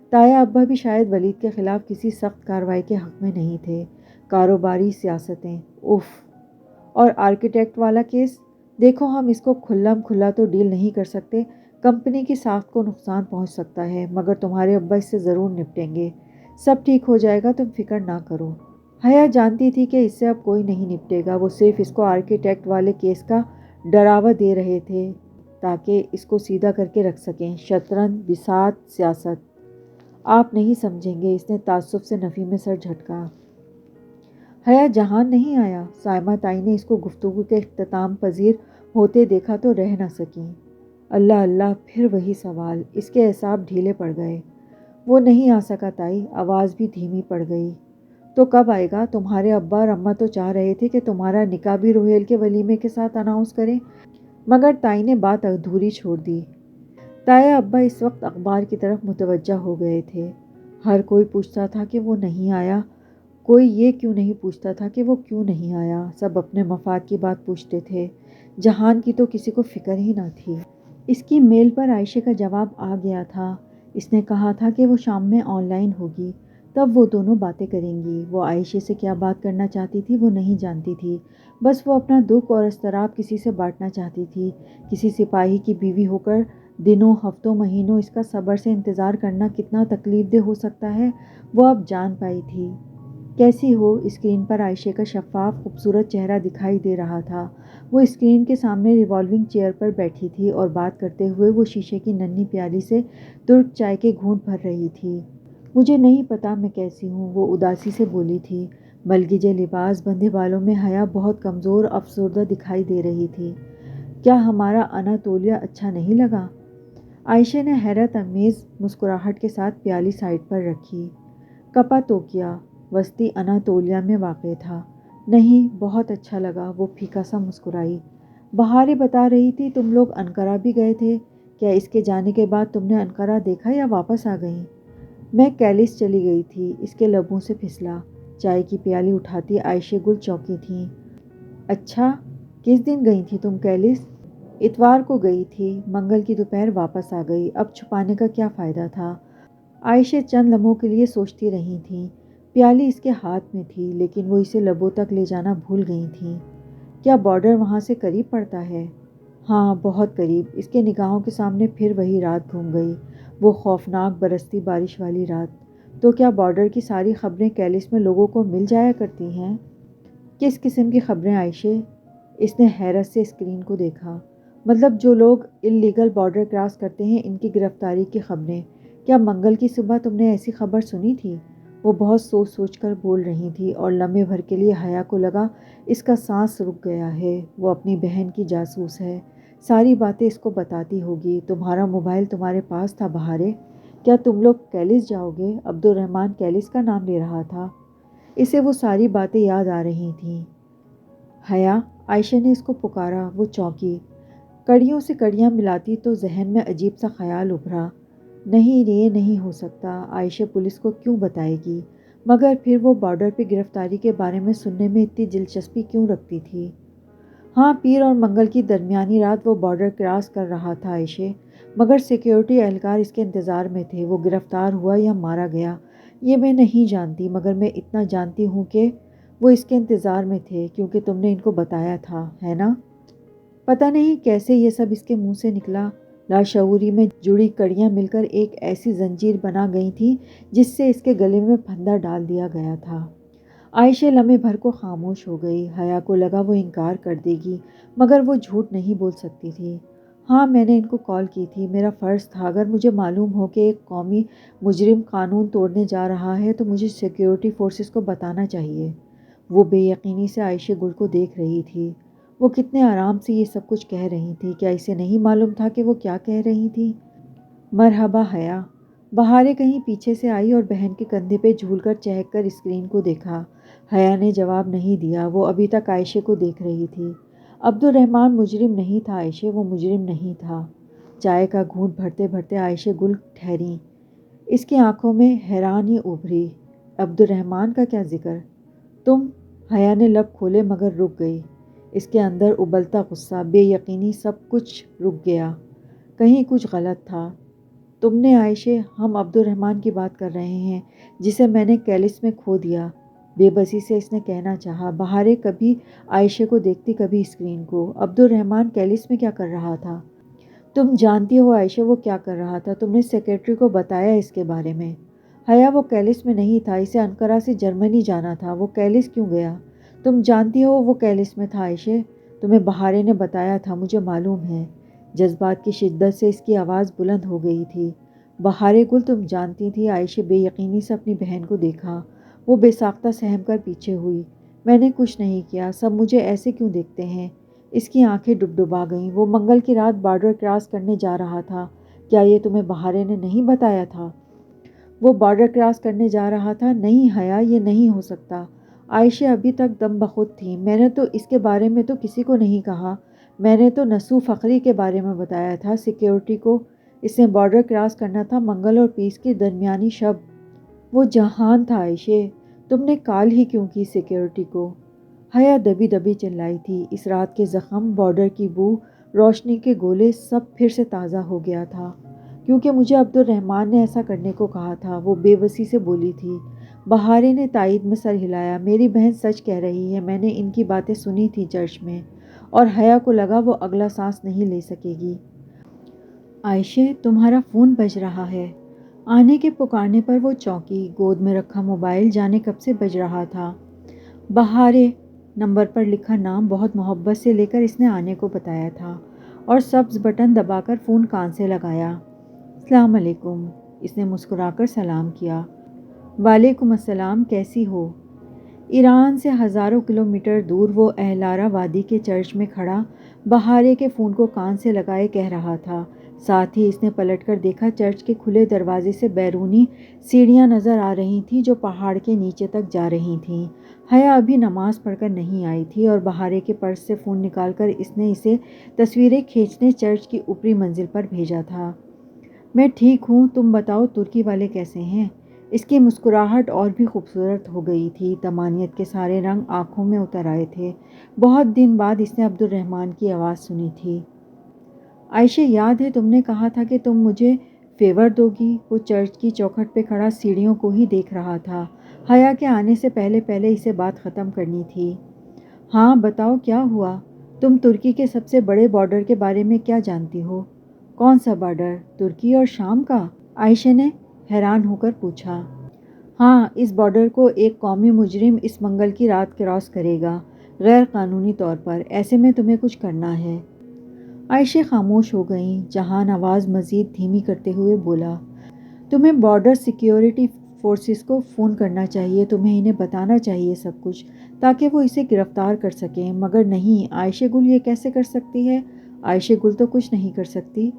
تایا ابا بھی شاید ولید کے خلاف کسی سخت کارروائی کے حق میں نہیں تھے۔ کاروباری سیاستیں، اف، اور آرکیٹیکٹ والا کیس، دیکھو ہم اس کو کھلم کھلا تو ڈیل نہیں کر سکتے، کمپنی کی ساخت کو نقصان پہنچ سکتا ہے، مگر تمہارے ابا اس سے ضرور نپٹیں گے، سب ٹھیک ہو جائے گا، تم فکر نہ کرو۔ حیا جانتی تھی کہ اس سے اب کوئی نہیں نپٹے گا، وہ صرف اس کو آرکیٹیکٹ والے کیس کا ڈراوا دے رہے تھے تاکہ اس کو سیدھا کر کے رکھ سکیں۔ شطرنج، بساط، سیاست، آپ نہیں سمجھیں گے، اس نے تعصب سے نفی میں سر جھٹکا۔ حیا جہان نہیں آیا؟ سائمہ تائی نے اس کو گفتگو کے اختتام پذیر ہوتے دیکھا تو رہ نہ سکیں۔ اللہ اللہ، پھر وہی سوال، اس کے اعصاب ڈھیلے پڑ گئے۔ وہ نہیں آ سکا تائی، آواز بھی دھیمی پڑ گئی۔ تو کب آئے گا؟ تمہارے ابا اور اماں تو چاہ رہے تھے کہ تمہارا نکاح بھی روہیل کے ولیمے کے ساتھ اناؤنس کریں، مگر تائی نے بات ادھوری چھوڑ دی۔ تایا ابا اس وقت اخبار کی طرف متوجہ ہو گئے تھے۔ ہر کوئی پوچھتا تھا کہ وہ نہیں آیا، کوئی یہ کیوں نہیں پوچھتا تھا کہ وہ کیوں نہیں آیا، سب اپنے مفاد کی بات پوچھتے تھے، جہان کی تو کسی کو فکر ہی نہ تھی۔ اس کی میل پر عائشہ کا جواب آ گیا تھا، اس نے کہا تھا کہ وہ شام میں آن لائن ہوگی، تب وہ دونوں باتیں کریں گی۔ وہ عائشہ سے کیا بات کرنا چاہتی تھی وہ نہیں جانتی تھی، بس وہ اپنا دکھ اور اضطراب کسی سے بانٹنا چاہتی تھی۔ کسی سپاہی کی بیوی ہو کر دنوں، ہفتوں، مہینوں اس کا صبر سے انتظار کرنا کتنا تکلیف دہ ہو سکتا ہے، وہ اب جان پائی تھی۔ کیسی ہو؟ اسکرین پر عائشہ کا شفاف خوبصورت چہرہ دکھائی دے رہا تھا۔ وہ اسکرین کے سامنے ریوالونگ چیئر پر بیٹھی تھی اور بات کرتے ہوئے وہ شیشے کی ننھی پیالی سے ترک چائے کے گھونٹ بھر رہی تھی۔ مجھے نہیں پتا میں کیسی ہوں، وہ اداسی سے بولی تھی۔ ملگجے لباس، بندھے بالوں میں حیا بہت کمزور، افسردہ دکھائی دے رہی تھی۔ کیا ہمارا اناتولیہ اچھا نہیں لگا؟ عائشہ نے حیرت انگیز مسکراہٹ کے ساتھ پیالی سائڈ پر رکھی۔ کپاتوکیا وسطی اناتولیہ میں واقع تھا۔ نہیں، بہت اچھا لگا، وہ پھیکا سا مسکرائی۔ بہارے بتا رہی تھی تم لوگ انقرہ بھی گئے تھے، کیا اس کے جانے کے بعد تم نے انقرہ دیکھا یا واپس آ گئیں؟ میں کیلس چلی گئی تھی، اس کے لبوں سے پھسلا۔ چائے کی پیالی اٹھاتی عائشہ گل چونکی تھیں۔ اچھا، کس دن گئی تھی تم کیلس؟ اتوار کو گئی تھی، منگل کی دوپہر واپس آ گئی۔ اب چھپانے کا کیا فائدہ تھا؟ عائشہ چند لمحوں کے لیے سوچتی رہی تھیں۔ پیالی اس کے ہاتھ میں تھی لیکن وہ اسے لبوں تک لے جانا بھول گئی تھیں۔ کیا بارڈر وہاں سے قریب پڑتا ہے؟ ہاں، بہت قریب۔ اس کے نگاہوں کے سامنے پھر وہی رات گھوم گئی، وہ خوفناک برستی بارش والی رات۔ تو کیا بارڈر کی ساری خبریں کیلس میں لوگوں کو مل جایا کرتی ہیں؟ کس قسم کی خبریں عائشہ؟ اس نے حیرت سے اسکرین کو دیکھا۔ مطلب جو لوگ اللیگل بارڈر کراس کرتے ہیں، ان کی گرفتاری کی خبریں۔ کیا منگل کی صبح تم نے ایسی خبر سنی تھی؟ وہ بہت سوچ سوچ کر بول رہی تھی اور لمحے بھر کے لیے حیا کو لگا اس کا سانس رک گیا ہے۔ وہ اپنی بہن کی جاسوس ہے، ساری باتیں اس کو بتاتی ہوگی۔ تمہارا موبائل تمہارے پاس تھا بہارے، کیا تم لوگ کیلس جاؤ گے؟ عبد الرحمن کیلس کا نام لے رہا تھا، اسے وہ ساری باتیں یاد آ رہی تھیں۔ حیا، عائشہ نے اس کو پکارا۔ وہ چونکی، کڑیوں سے کڑیاں ملاتی تو ذہن میں عجیب سا خیال ابھرا۔ نہیں، یہ نہیں ہو سکتا، عائشہ پولیس کو کیوں بتائے گی؟ مگر پھر وہ بارڈر پہ گرفتاری کے بارے میں سننے میں اتنی دلچسپی کیوں رکھتی تھی؟ ہاں، پیر اور منگل کی درمیانی رات وہ بارڈر کراس کر رہا تھا عائشہ، مگر سیکیورٹی اہلکار اس کے انتظار میں تھے۔ وہ گرفتار ہوا یا مارا گیا یہ میں نہیں جانتی، مگر میں اتنا جانتی ہوں کہ وہ اس کے انتظار میں تھے کیونکہ تم نے ان کو بتایا تھا، ہے نا؟ پتہ نہیں کیسے یہ سب اس کے منہ سے نکلا۔ لاشعوری میں جڑی کڑیاں مل کر ایک ایسی زنجیر بنا گئی تھیں جس سے اس کے گلے میں پھندا ڈال دیا گیا تھا۔ عائشہ لمحے بھر کو خاموش ہو گئی۔ حیا کو لگا وہ انکار کر دے گی، مگر وہ جھوٹ نہیں بول سکتی تھی۔ ہاں، میں نے ان کو کال کی تھی، میرا فرض تھا، اگر مجھے معلوم ہو کہ ایک قومی مجرم قانون توڑنے جا رہا ہے تو مجھے سیکیورٹی فورسز کو بتانا چاہیے۔ وہ بے یقینی سے عائشہ گل کو دیکھ رہی تھی۔ وہ کتنے آرام سے یہ سب کچھ کہہ رہی تھی، کیا اسے نہیں معلوم تھا کہ وہ کیا کہہ رہی تھی؟ مرحبا حیا، بہارے کہیں پیچھے سے آئی اور بہن کے کندھے پہ جھول کر چہک کر اسکرین کو دیکھا۔ حیا نے جواب نہیں دیا، وہ ابھی تک عائشہ کو دیکھ رہی تھی۔ عبد الرحمن مجرم نہیں تھا عائشہ، وہ مجرم نہیں تھا۔ چائے کا گھونٹ بھرتے بھرتے عائشہ گل ٹھہری، اس کی آنکھوں میں حیرانی ابھری۔ عبد الرحمن کا کیا ذکر؟ تم؟ حیا نے لب کھولے مگر رک گئی۔ اس کے اندر ابلتا غصہ، بے یقینی، سب کچھ رک گیا۔ کہیں کچھ غلط تھا۔ تم نے عائشہ، ہم عبد الرحمن کی بات کر رہے ہیں جسے میں نے کیلس میں کھو دیا، بے بسی سے اس نے کہنا چاہا۔ بہارے کبھی عائشہ کو دیکھتی، کبھی اسکرین کو۔ عبد الرحمن کیلس میں کیا کر رہا تھا؟ تم جانتی ہو عائشہ وہ کیا کر رہا تھا؟ تم نے سیکریٹری کو بتایا اس کے بارے میں؟ حیا، وہ کیلس میں نہیں تھا، اسے انقرہ سے جرمنی جانا تھا۔ وہ کیلس کیوں گیا؟ تم جانتی ہو وہ کیلس میں تھا عائشہ، تمہیں بہارے نے بتایا تھا، مجھے معلوم ہے۔ جذبات کی شدت سے اس کی آواز بلند ہو گئی تھی۔ بہارے گل، تم جانتی تھی؟ عائشہ بے یقینی سے اپنی بہن کو دیکھا۔ وہ بے ساختہ سہم کر پیچھے ہوئی۔ میں نے کچھ نہیں کیا، سب مجھے ایسے کیوں دیکھتے ہیں؟ اس کی آنکھیں ڈبڈبا گئیں۔ وہ منگل کی رات بارڈر کراس کرنے جا رہا تھا، کیا یہ تمہیں بہارے نے نہیں بتایا تھا؟ وہ بارڈر کراس کرنے جا رہا تھا؟ نہیں حیا، یہ نہیں ہو سکتا۔ عائشہ ابھی تک دم بخود تھی۔ میں نے تو اس کے بارے میں تو کسی کو نہیں کہا، میں نے تو نسو فخری کے بارے میں بتایا تھا، سیکیورٹی کو۔ اس نے بارڈر کراس کرنا تھا منگل اور پیس کی درمیانی شب۔ وہ جہان تھا عائشہ، تم نے کال ہی کیوں کی سیکیورٹی کو؟ حیا دبی دبی چلائی تھی۔ اس رات کے زخم، بارڈر کی بو، روشنی کے گولے، سب پھر سے تازہ ہو گیا تھا۔ کیونکہ مجھے عبد الرحمن نے ایسا کرنے کو کہا تھا، وہ بے بسی سے بولی تھی۔ بہارے نے تائید میں سر ہلایا۔ میری بہن سچ کہہ رہی ہے، میں نے ان کی باتیں سنی تھی چرچ میں، اور حیا کو لگا وہ اگلا سانس نہیں لے سکے گی۔ عائشہ، تمہارا فون بج رہا ہے۔ آنے کے پکارنے پر وہ چونکی۔ گود میں رکھا موبائل جانے کب سے بج رہا تھا۔ بہارے نمبر پر لکھا نام بہت محبت سے لے کر اس نے آنے کو بتایا تھا، اور سبز بٹن دبا کر فون کان سے لگایا۔ السلام علیکم، اس نے مسکرا کر سلام کیا۔ وعلیکم السلام، کیسی ہو؟ ایران سے ہزاروں کلومیٹر دور وہ اہلارا وادی کے چرچ میں کھڑا بہارے کے فون کو کان سے لگائے کہہ رہا تھا۔ ساتھ ہی اس نے پلٹ کر دیکھا، چرچ کے کھلے دروازے سے بیرونی سیڑھیاں نظر آ رہی تھیں جو پہاڑ کے نیچے تک جا رہی تھیں۔ حیا ابھی نماز پڑھ کر نہیں آئی تھی، اور بہارے کے پرس سے فون نکال کر اس نے اسے تصویریں کھینچنے چرچ کی اوپری منزل پر بھیجا تھا۔ میں ٹھیک ہوں، تم بتاؤ ترکی والے کیسے ہیں؟ اس کی مسکراہٹ اور بھی خوبصورت ہو گئی تھی۔ طمانیت کے سارے رنگ آنکھوں میں اتر آئے تھے۔ بہت دن بعد اس نے عبد الرحمن کی آواز سنی تھی۔ عائشہ، یاد ہے تم نے کہا تھا کہ تم مجھے فیور دو گی؟ وہ چرچ کی چوکھٹ پہ کھڑا سیڑھیوں کو ہی دیکھ رہا تھا۔ حیا کے آنے سے پہلے پہلے اسے بات ختم کرنی تھی۔ ہاں بتاؤ، کیا ہوا؟ تم ترکی کے سب سے بڑے بارڈر کے بارے میں کیا جانتی ہو؟ کون سا بارڈر؟ ترکی اور شام کا؟ عائشہ نے حیران ہو کر پوچھا۔ ہاں، اس بارڈر کو ایک قومی مجرم اس منگل کی رات کراس کرے گا، غیر قانونی طور پر۔ ایسے میں تمہیں کچھ کرنا ہے۔ عائشہ خاموش ہو گئیں۔ جہان آواز مزید دھیمی کرتے ہوئے بولا، تمہیں بارڈر سیکیورٹی فورسز کو فون کرنا چاہیے، تمہیں انہیں بتانا چاہیے سب کچھ، تاکہ وہ اسے گرفتار کر سکیں۔ مگر نہیں، عائشہ گل یہ کیسے کر سکتی ہے؟ عائشہ گل تو کچھ نہیں کر سکتی۔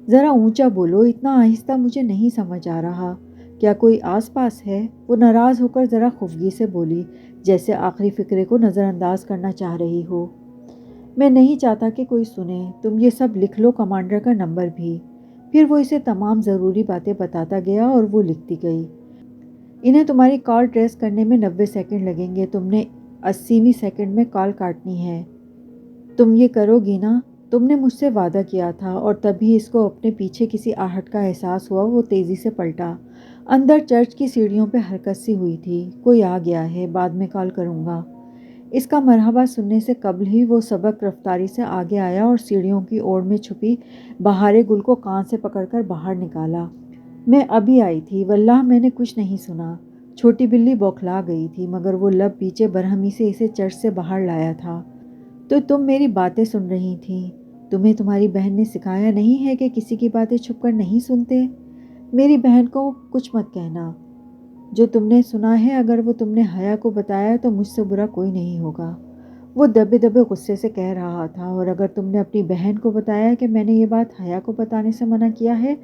ذرا اونچا بولو، اتنا آہستہ مجھے نہیں سمجھ آ رہا۔ کیا کوئی آس پاس ہے؟ وہ ناراض ہو کر ذرا خفگی سے بولی، جیسے آخری فقرے کو نظر انداز کرنا چاہ رہی ہو۔ میں نہیں چاہتا کہ کوئی سنے، تم یہ سب لکھ لو، کمانڈر کا نمبر بھی۔ پھر وہ اسے تمام ضروری باتیں بتاتا گیا اور وہ لکھتی گئی۔ انہیں تمہاری کال ٹریس کرنے میں 90 سیکنڈ لگیں گے، تم نے 80ویں سیکنڈ میں کال کاٹنی ہے۔ تم یہ کرو گی نا؟ تم نے مجھ سے وعدہ کیا تھا۔ اور تبھی اس کو اپنے پیچھے کسی آہٹ کا احساس ہوا۔ وہ تیزی سے پلٹا۔ اندر چرچ کی سیڑھیوں پہ حرکت سی ہوئی تھی۔ کوئی آ گیا ہے، بعد میں کال کروں گا۔ اس کا مرحبا سننے سے قبل ہی وہ سبک رفتاری سے آگے آیا اور سیڑھیوں کی اوڑ میں چھپی بہارے گل کو کان سے پکڑ کر باہر نکالا۔ میں ابھی آئی تھی، واللہ میں نے کچھ نہیں سنا۔ چھوٹی بلی بوکھلا گئی تھی، مگر وہ لب پیچھے برہمی سے اسے چرچ سے باہر لایا تھا۔ تو تم میری باتیں سن رہی تھیں؟ تمہیں تمہاری بہن نے سکھایا نہیں ہے کہ کسی کی باتیں چھپ کر نہیں سنتے؟ میری بہن کو کچھ مت کہنا۔ جو تم نے سنا ہے، اگر وہ تم نے حیا کو بتایا تو مجھ سے برا کوئی نہیں ہوگا۔ وہ دبے دبے غصے سے کہہ رہا تھا، اور اگر تم نے اپنی بہن کو بتایا کہ میں نے یہ بات حیا کو بتانے سے منع کیا ہے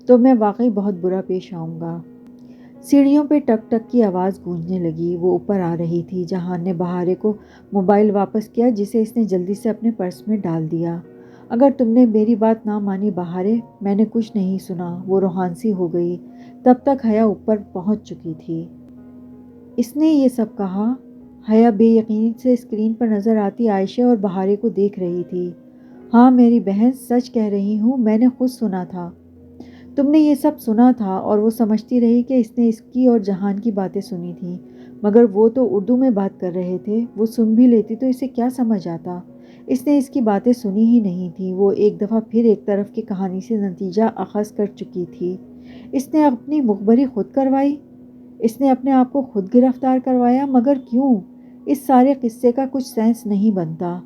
تو میں واقعی بہت برا پیش آؤں گا۔ سیڑھیوں پہ ٹک ٹک کی آواز گونجنے لگی۔ وہ اوپر آ رہی تھی۔ جہان نے بہارے کو موبائل واپس کیا، جسے اس نے جلدی سے اپنے پرس میں ڈال دیا۔ اگر تم نے میری بات نہ مانی بہارے، میں نے کچھ نہیں سنا۔ وہ روحانسی ہو گئی۔ تب تک حیا اوپر پہنچ چکی تھی۔ اس نے یہ سب کہا؟ حیا بے یقینی سے اسکرین پر نظر آتی عائشہ اور بہارے کو دیکھ رہی تھی۔ ہاں میری بہن، سچ کہہ رہی ہوں، میں نے خود سنا تھا۔ تم نے یہ سب سنا تھا اور وہ سمجھتی رہی کہ اس نے اس کی اور جہان کی باتیں سنی تھیں، مگر وہ تو اردو میں بات کر رہے تھے، وہ سن بھی لیتی تو اسے کیا سمجھ آتا۔ اس نے اس کی باتیں سنی ہی نہیں تھی، وہ ایک دفعہ پھر ایک طرف کی کہانی سے نتیجہ اخذ کر چکی تھی۔ اس نے اپنی مخبری خود کروائی، اس نے اپنے آپ کو خود گرفتار کروایا، مگر کیوں؟ اس سارے قصے کا کچھ سینس نہیں بنتا۔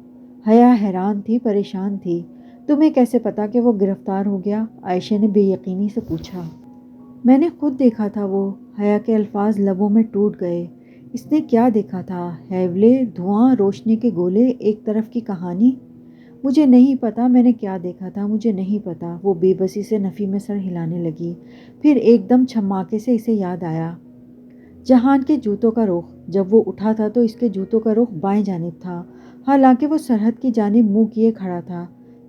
حیا حیران تھی، پریشان تھی۔ تمہیں کیسے پتا کہ وہ گرفتار ہو گیا؟ عائشہ نے بے یقینی سے پوچھا۔ میں نے خود دیکھا تھا وہ۔ حیا کے الفاظ لبوں میں ٹوٹ گئے۔ اس نے کیا دیکھا تھا؟ ہیولے، دھواں، روشنی کے گولے، ایک طرف کی کہانی؟ مجھے نہیں پتا میں نے کیا دیکھا تھا، مجھے نہیں پتا۔ وہ بے بسی سے نفی میں سر ہلانے لگی۔ پھر ایک دم چھماکے سے اسے یاد آیا جہان کے جوتوں کا رخ۔ جب وہ اٹھا تھا تو اس کے جوتوں کا رخ بائیں جانب تھا، حالانکہ وہ سرحد کی جانب منہ کیے کھڑا تھا۔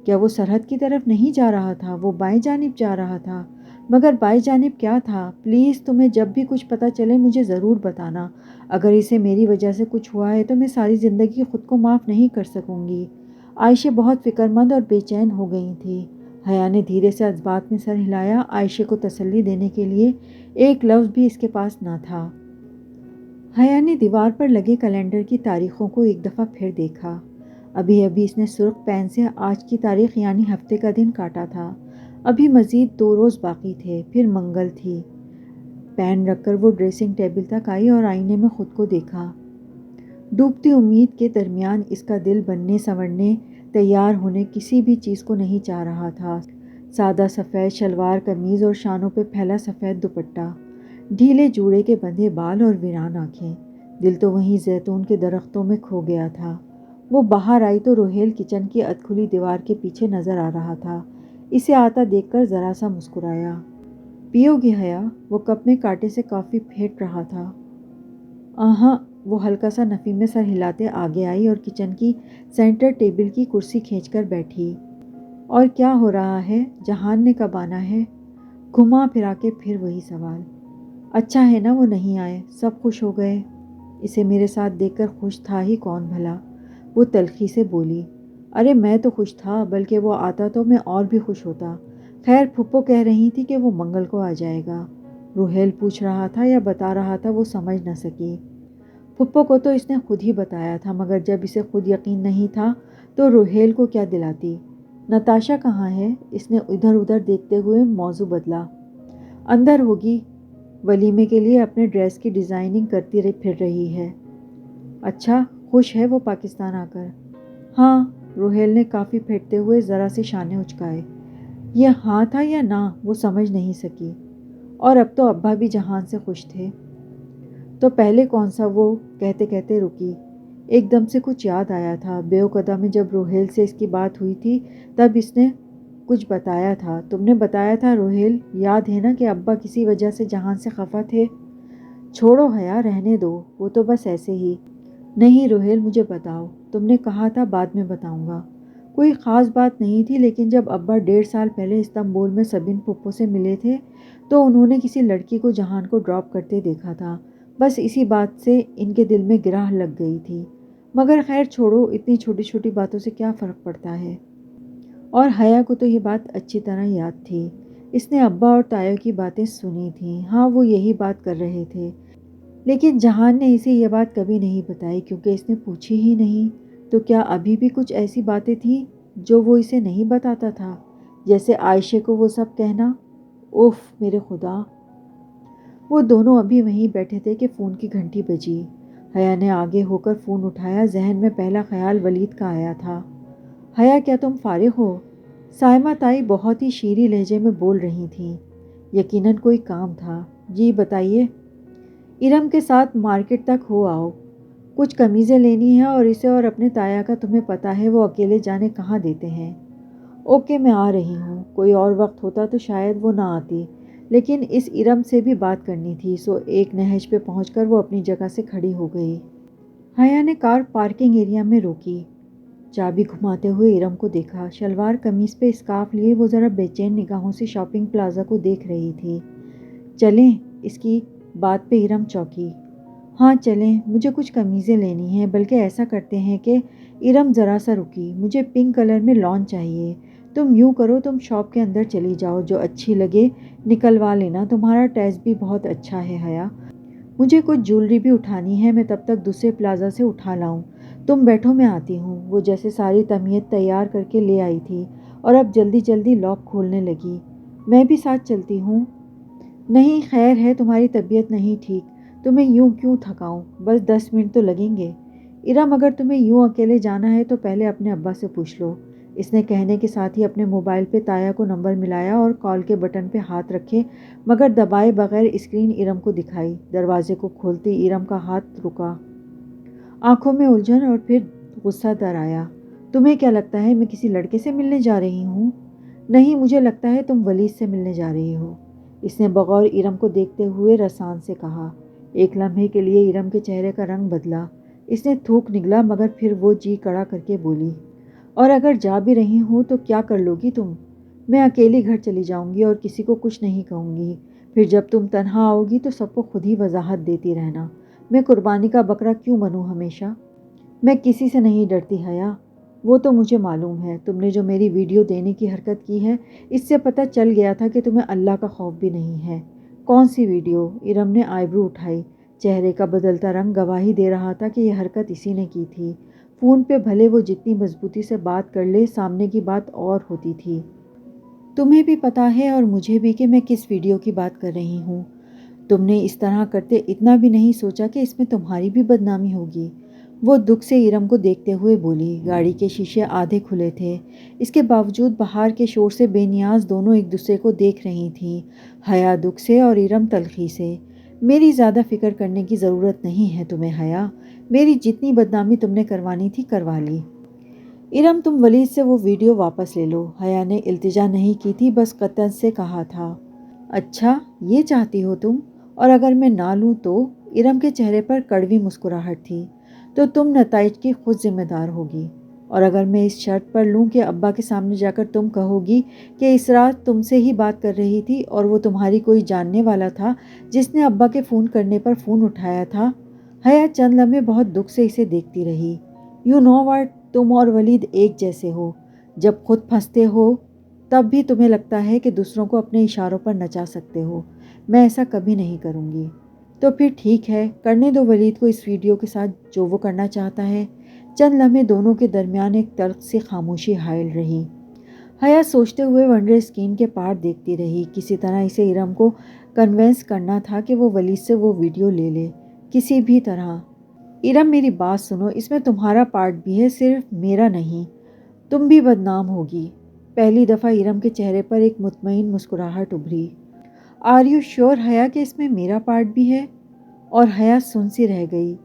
کیا وہ سرحد کی طرف نہیں جا رہا تھا؟ وہ بائیں جانب جا رہا تھا، مگر بائیں جانب کیا تھا؟ پلیز تمہیں جب بھی کچھ پتہ چلے مجھے ضرور بتانا۔ اگر اسے میری وجہ سے کچھ ہوا ہے تو میں ساری زندگی خود کو معاف نہیں کر سکوں گی۔ عائشہ بہت فکر مند اور بے چین ہو گئی تھی۔ حیا نے دھیرے سے جذبات میں سر ہلایا۔ عائشہ کو تسلی دینے کے لیے ایک لفظ بھی اس کے پاس نہ تھا۔ حیا نے دیوار پر لگے کیلنڈر کی تاریخوں کو ایک دفعہ پھر دیکھا۔ ابھی ابھی اس نے سرخ پین سے آج کی تاریخ یعنی ہفتے کا دن کاٹا تھا۔ ابھی مزید 2 روز باقی تھے، پھر منگل تھی۔ پین رکھ کر وہ ڈریسنگ ٹیبل تک آئی اور آئینے میں خود کو دیکھا۔ ڈوبتی امید کے درمیان اس کا دل بننے سنورنے تیار ہونے کسی بھی چیز کو نہیں چاہ رہا تھا۔ سادہ سفید شلوار قمیض اور شانوں پہ پھیلا سفید دوپٹہ، ڈھیلے جوڑے کے بندھے بال اور ویران آنکھیں۔ دل تو وہیں زیتون کے درختوں میں کھو گیا تھا۔ وہ باہر آئی تو روہیل کچن کی ادکھلی دیوار کے پیچھے نظر آ رہا تھا۔ اسے آتا دیکھ کر ذرا سا مسکرایا۔ پیو گی حیا؟ وہ کپ میں کانٹے سے کافی پھینٹ رہا تھا۔ آہاں، وہ ہلکا سا نفی میں سر ہلاتے آگے آئی اور کچن کی سینٹر ٹیبل کی کرسی کھینچ کر بیٹھی۔ اور کیا ہو رہا ہے؟ جہان نے کب آنا ہے؟ گھما پھرا کے پھر وہی سوال۔ اچھا ہے نا وہ نہیں آئے، سب خوش ہو گئے۔ اسے میرے ساتھ دیکھ کر خوش تھا ہی کون بھلا؟ وہ تلخی سے بولی۔ ارے میں تو خوش تھا، بلکہ وہ آتا تو میں اور بھی خوش ہوتا۔ خیر پھپھو کہہ رہی تھی کہ وہ منگل کو آ جائے گا۔ روہیل پوچھ رہا تھا یا بتا رہا تھا وہ سمجھ نہ سکی۔ پھپھو کو تو اس نے خود ہی بتایا تھا، مگر جب اسے خود یقین نہیں تھا تو روہیل کو کیا دلاتی؟ نتاشا کہاں ہے؟ اس نے ادھر ادھر دیکھتے ہوئے موضوع بدلا۔ اندر ہوگی، ولیمے کے لیے اپنے ڈریس کی ڈیزائننگ کرتی پھر رہی ہے۔ اچھا، خوش ہے وہ پاکستان آ کر؟ ہاں، روہیل نے کافی پھیٹتے ہوئے ذرا سے شانے اچکائے۔ یہ ہاں تھا یا نہ وہ سمجھ نہیں سکی۔ اور اب تو ابا بھی جہان سے خوش تھے تو پہلے کون سا؟ وہ کہتے کہتے رکی۔ ایک دم سے کچھ یاد آیا تھا۔ بیوقدہ میں جب روہیل سے اس کی بات ہوئی تھی تب اس نے کچھ بتایا تھا۔ تم نے بتایا تھا روہیل، یاد ہے نا کہ ابا کسی وجہ سے جہان سے خفا تھے؟ چھوڑو حیا، رہنے دو، وہ تو بس ایسے ہی۔ نہیں روہیل، مجھے بتاؤ۔ تم نے کہا تھا بعد میں بتاؤں گا۔ کوئی خاص بات نہیں تھی، لیکن جب ابا 1.5 سال پہلے استنبول میں سبین پھپھو سے ملے تھے تو انہوں نے کسی لڑکی کو جہان کو ڈراپ کرتے دیکھا تھا۔ بس اسی بات سے ان کے دل میں گرہ لگ گئی تھی۔ مگر خیر چھوڑو، اتنی چھوٹی چھوٹی باتوں سے کیا فرق پڑتا ہے؟ اور حیا کو تو یہ بات اچھی طرح یاد تھی۔ اس نے ابا اور تایا کی باتیں سنی تھیں۔ ہاں وہ یہی بات کر رہے تھے، لیکن جہان نے اسے یہ بات کبھی نہیں بتائی کیونکہ اس نے پوچھی ہی نہیں۔ تو کیا ابھی بھی کچھ ایسی باتیں تھیں جو وہ اسے نہیں بتاتا تھا؟ جیسے عائشہ کو وہ سب کہنا؟ اوف میرے خدا! وہ دونوں ابھی وہیں بیٹھے تھے کہ فون کی گھنٹی بجی۔ حیا نے آگے ہو کر فون اٹھایا۔ ذہن میں پہلا خیال ولید کا آیا تھا۔ حیا کیا تم فارغ ہو؟ سائمہ تائی بہت ہی شیریں لہجے میں بول رہی تھیں۔ یقیناً کوئی کام تھا۔ جی بتائیے۔ ارم کے ساتھ مارکیٹ تک ہو آؤ، کچھ قمیضیں لینی ہیں، اور اسے اور اپنے تایا کا تمہیں پتہ ہے وہ اکیلے جانے کہاں دیتے ہیں۔ اوکے میں آ رہی ہوں۔ کوئی اور وقت ہوتا تو شاید وہ نہ آتی، لیکن اس ارم سے بھی بات کرنی تھی، سو ایک نہج پہ پہنچ کر وہ اپنی جگہ سے کھڑی ہو گئی۔ حیا نے کار پارکنگ ایریا میں روکی، چابی گھماتے ہوئے ارم کو دیکھا۔ شلوار قمیض پہ اسکارف لیے وہ ذرا بے چین نگاہوں سے شاپنگ پلازا کو دیکھ رہی تھی۔ چلیں؟ اس کی بات پہ ارم چونکی۔ ہاں چلیں، مجھے کچھ قمیضیں لینی ہیں، بلکہ ایسا کرتے ہیں کہ ارم ذرا سا رکی، مجھے پنک کلر میں لان چاہیے۔ تم یوں کرو، تم شاپ کے اندر چلی جاؤ، جو اچھی لگے نکلوا لینا، تمہارا ٹیسٹ بھی بہت اچھا ہے حیا۔ مجھے کچھ جولری بھی اٹھانی ہے، میں تب تک دوسرے پلازا سے اٹھا لاؤں۔ تم بیٹھو، میں آتی ہوں۔ وہ جیسے ساری تمیت تیار کر کے لے آئی تھی اور اب جلدی جلدی لاک کھولنے لگی۔ میں بھی ساتھ چلتی ہوں۔ نہیں خیر ہے، تمہاری طبیعت نہیں ٹھیک، تمہیں یوں کیوں تھکاؤں، بس 10 منٹ تو لگیں گے۔ ارم اگر تمہیں یوں اکیلے جانا ہے تو پہلے اپنے ابا سے پوچھ لو۔ اس نے کہنے کے ساتھ ہی اپنے موبائل پہ تایا کو نمبر ملایا اور کال کے بٹن پہ ہاتھ رکھے مگر دبائے بغیر اسکرین ارم کو دکھائی۔ دروازے کو کھولتے ارم کا ہاتھ رکا، آنکھوں میں الجھن اور پھر غصہ در آیا۔ تمہیں کیا لگتا ہے میں کسی لڑکے سے ملنے جا رہی ہوں؟ نہیں، مجھے لگتا ہے تم ولید سے ملنے جا رہی ہو، اس نے بغور ارم کو دیکھتے ہوئے رسان سے کہا۔ ایک لمحے کے لیے ارم کے چہرے کا رنگ بدلا، اس نے تھوک نگلا مگر پھر وہ جی کڑا کر کے بولی، اور اگر جا بھی رہی ہوں تو کیا کر لو گی تم؟ میں اکیلی گھر چلی جاؤں گی اور کسی کو کچھ نہیں کہوں گی، پھر جب تم تنہا آؤ گی تو سب کو خود ہی وضاحت دیتی رہنا۔ میں قربانی کا بکرا کیوں بنوں ہمیشہ؟ میں کسی سے نہیں ڈرتی حیا، وہ تو مجھے معلوم ہے۔ تم نے جو میری ویڈیو دینے کی حرکت کی ہے، اس سے پتہ چل گیا تھا کہ تمہیں اللہ کا خوف بھی نہیں ہے۔ کون سی ویڈیو؟ ارم نے آئیبرو اٹھائی، چہرے کا بدلتا رنگ گواہی دے رہا تھا کہ یہ حرکت اسی نے کی تھی۔ فون پہ بھلے وہ جتنی مضبوطی سے بات کر لے، سامنے کی بات اور ہوتی تھی۔ تمہیں بھی پتہ ہے اور مجھے بھی کہ میں کس ویڈیو کی بات کر رہی ہوں۔ تم نے اس طرح کرتے اتنا بھی نہیں سوچا کہ اس میں تمہاری بھی بدنامی ہوگی۔ وہ دکھ سے ارم کو دیکھتے ہوئے بولی۔ گاڑی کے شیشے آدھے کھلے تھے، اس کے باوجود باہر کے شور سے بے نیاز دونوں ایک دوسرے کو دیکھ رہی تھیں، حیا دکھ سے اور ارم تلخی سے۔ میری زیادہ فکر کرنے کی ضرورت نہیں ہے تمہیں حیا، میری جتنی بدنامی تم نے کروانی تھی کروا لی۔ ارم تم ولید سے وہ ویڈیو واپس لے لو، حیا نے التجا نہیں کی تھی، بس قطع سے کہا تھا۔ اچھا یہ چاہتی ہو تم؟ اور اگر میں نہ لوں تو؟ ارم کے چہرے پر کڑوی مسکراہٹ تھی۔ تو تم نتائج کی خود ذمہ دار ہوگی، اور اگر میں اس شرط پر لوں کہ ابا کے سامنے جا کر تم کہو گی کہ اس رات تم سے ہی بات کر رہی تھی اور وہ تمہاری کوئی جاننے والا تھا جس نے ابا کے فون کرنے پر فون اٹھایا تھا۔ حیا چند لمحے بہت دکھ سے اسے دیکھتی رہی۔ یو نو واٹ، تم اور ولید ایک جیسے ہو، جب خود پھنستے ہو تب بھی تمہیں لگتا ہے کہ دوسروں کو اپنے اشاروں پر نچا سکتے ہو۔ میں ایسا کبھی نہیں کروں گی۔ تو پھر ٹھیک ہے، کرنے دو ولید کو اس ویڈیو کے ساتھ جو وہ کرنا چاہتا ہے۔ چند لمحے دونوں کے درمیان ایک تلخ سی خاموشی حائل رہی۔ حیا سوچتے ہوئے ونڈر اسکرین کے پار دیکھتی رہی، کسی طرح اسے ارم کو کنونس کرنا تھا کہ وہ ولید سے وہ ویڈیو لے لے، کسی بھی طرح۔ ارم میری بات سنو، اس میں تمہارا پارٹ بھی ہے، صرف میرا نہیں۔ تم بھی بدنام ہوگی۔ پہلی دفعہ ارم کے چہرے پر ایک مطمئن مسکراہٹ ابھری۔ آر یو شیور حیا کہ اس میں میرا پارٹ بھی ہے؟ اور حیا سن سی رہ گئی۔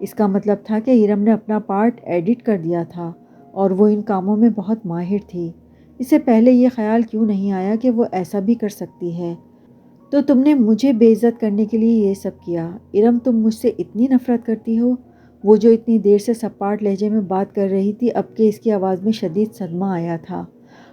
اس کا مطلب تھا کہ ارم نے اپنا پارٹ ایڈٹ کر دیا تھا اور وہ ان کاموں میں بہت ماہر تھی۔ اس سے پہلے یہ خیال کیوں نہیں آیا کہ وہ ایسا بھی کر سکتی ہے؟ تو تم نے مجھے بے عزت کرنے کے لیے یہ سب کیا؟ ارم تم مجھ سے اتنی نفرت کرتی ہو؟ وہ جو اتنی دیر سے سپاٹ لہجے میں بات کر رہی تھی، اب کہ اس کی آواز میں شدید صدمہ آیا تھا۔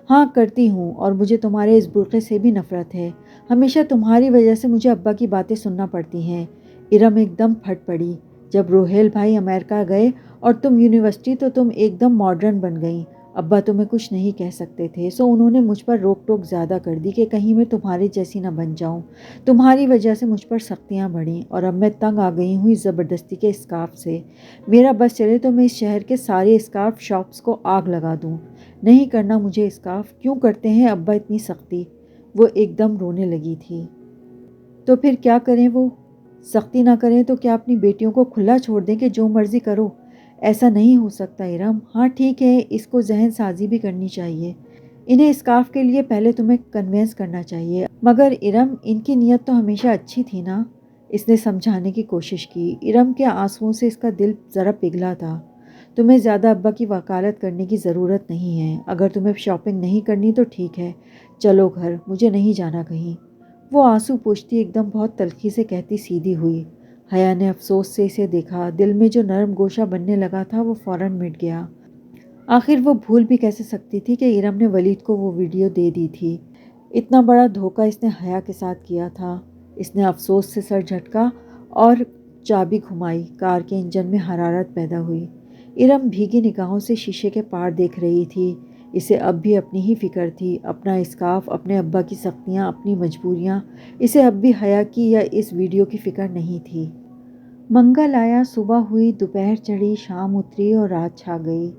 ہاں کرتی ہوں، اور مجھے تمہارے اس برقعے سے بھی نفرت ہے۔ ہمیشہ تمہاری وجہ سے مجھے ابا کی باتیں سننا پڑتی ہیں۔ ارم ایک دم پھٹ پڑی۔ جب روہیل بھائی امریکہ گئے اور تم یونیورسٹی تو تم ایک دم ماڈرن بن گئیں۔ ابا تمہیں کچھ نہیں کہہ سکتے تھے، سو انہوں نے مجھ پر روک ٹوک زیادہ کر دی کہ کہیں میں تمہاری جیسی نہ بن جاؤں۔ تمہاری وجہ سے مجھ پر سختیاں بڑھیں اور اب میں تنگ آ گئی ہوں اس زبردستی کے اسکارف سے۔ میرا بس چلے تو میں اس شہر کے سارے اسکارف شاپس کو آگ لگا دوں۔ نہیں کرنا مجھے اسکارف، کیوں کرتے ہیں ابا اتنی سختی؟ وہ ایک دم رونے لگی تھی۔ تو پھر کیا کریں وہ؟ سختی نہ کریں تو کیا اپنی بیٹیوں کو کھلا چھوڑ دیں کہ جو مرضی کرو؟ ایسا نہیں ہو سکتا ارم۔ ہاں ٹھیک ہے، اس کو ذہن سازی بھی کرنی چاہیے، انہیں اسکارف کے لیے پہلے تمہیں کنونس کرنا چاہیے۔ مگر ارم، ان کی نیت تو ہمیشہ اچھی تھی نا؟ اس نے سمجھانے کی کوشش کی۔ ارم کے آنسوؤں سے اس کا دل ذرا پگھلا تھا۔ تمہیں زیادہ ابا کی وکالت کرنے کی ضرورت نہیں ہے۔ اگر تمہیں شاپنگ نہیں کرنی تو ٹھیک ہے، چلو گھر، مجھے نہیں جانا کہیں۔ وہ آنسو پوچھتی ایک دم بہت تلخی سے کہتی سیدھی ہوئی۔ حیا نے افسوس سے اسے دیکھا، دل میں جو نرم گوشہ بننے لگا تھا وہ فوراً مٹ گیا۔ آخر وہ بھول بھی کیسے سکتی تھی کہ ارم نے ولید کو وہ ویڈیو دے دی تھی؟ اتنا بڑا دھوکہ اس نے حیا کے ساتھ کیا تھا۔ اس نے افسوس سے سر جھٹکا اور چابی گھمائی، کار کے انجن میں حرارت پیدا ہوئی۔ ارم بھیگی نگاہوں سے شیشے کے پار دیکھ رہی تھی۔ اسے اب بھی اپنی ہی فکر تھی، اپنا اسکارف، اپنے ابا کی سختیاں، اپنی مجبوریاں۔ اسے اب بھی حیا کی یا اس ویڈیو کی فکر نہیں تھی۔ منگل آیا، صبح ہوئی، دوپہر چڑھی، شام اتری اور رات چھا گئی۔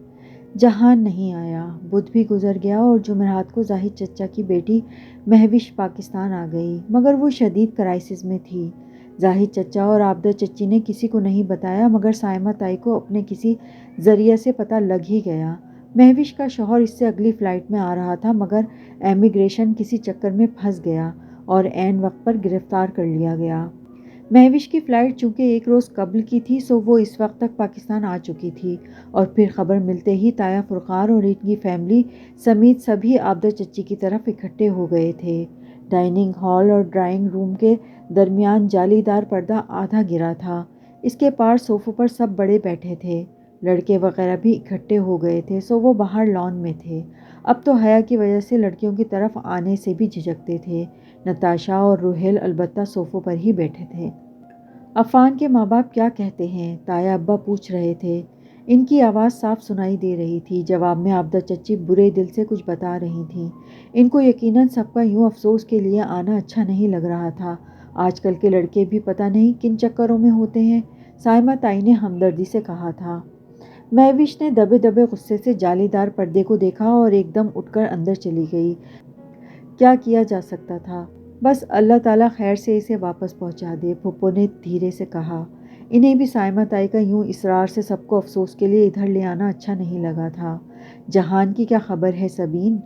جہان نہیں آیا۔ بدھ بھی گزر گیا اور جمعرات کو زاہد چچا کی بیٹی مہوش پاکستان آ گئی، مگر وہ شدید کرائسس میں تھی۔ زاہد چچا اور عابدہ چچی نے کسی کو نہیں بتایا، مگر سائمہ تائی کو اپنے کسی ذریعے سے پتہ لگ ہی گیا۔ مہوش کا شوہر اس سے اگلی فلائٹ میں آ رہا تھا، مگر امیگریشن کسی چکر میں پھنس گیا اور عین وقت پر گرفتار کر لیا گیا۔ مہوش کی فلائٹ چونکہ ایک روز قبل کی تھی، سو وہ اس وقت تک پاکستان آ چکی تھی، اور پھر خبر ملتے ہی تایا فرقان اور ان کی فیملی سمیت سبھی عابدہ چچی کی طرف اکٹھے ہو گئے تھے۔ ڈائننگ ہال اور ڈرائنگ روم کے درمیان جالی دار پردہ آدھا گرا تھا، اس کے پار صوفوں پر سب بڑے بیٹھے تھے۔ لڑکے وغیرہ بھی اکٹھے ہو گئے تھے، سو وہ باہر لان میں تھے۔ اب تو حیا کی وجہ سے لڑکیوں کی طرف آنے سے بھی جھجکتے تھے۔ نتاشا اور روہیل البتہ صوفوں پر ہی بیٹھے تھے۔ عفان کے ماں باپ کیا کہتے ہیں؟ تایا ابا پوچھ رہے تھے۔ ان کی آواز صاف سنائی دے رہی تھی۔ جواب میں عابدہ چچی برے دل سے کچھ بتا رہی تھیں۔ ان کو یقیناً سب کا یوں افسوس کے لیے آنا اچھا نہیں لگ رہا تھا۔ آج کل کے لڑکے بھی پتہ نہیں کن چکروں میں ہوتے ہیں، سائمہ تائی نے ہمدردی سے کہا تھا۔ مہوش نے دبے دبے غصے سے جالی دار پردے کو دیکھا اور ایک دم اٹھ کر اندر چلی گئی۔ کیا کیا جا سکتا تھا؟ بس اللہ تعالیٰ خیر سے اسے واپس پہنچا دے، پھپھو نے دھیرے سے کہا۔ انہیں بھی سائمہ تائی کا یوں اصرار سے سب کو افسوس کے لیے ادھر لے آنا اچھا نہیں لگا تھا۔ جہان کی کیا خبر ہے سبین؟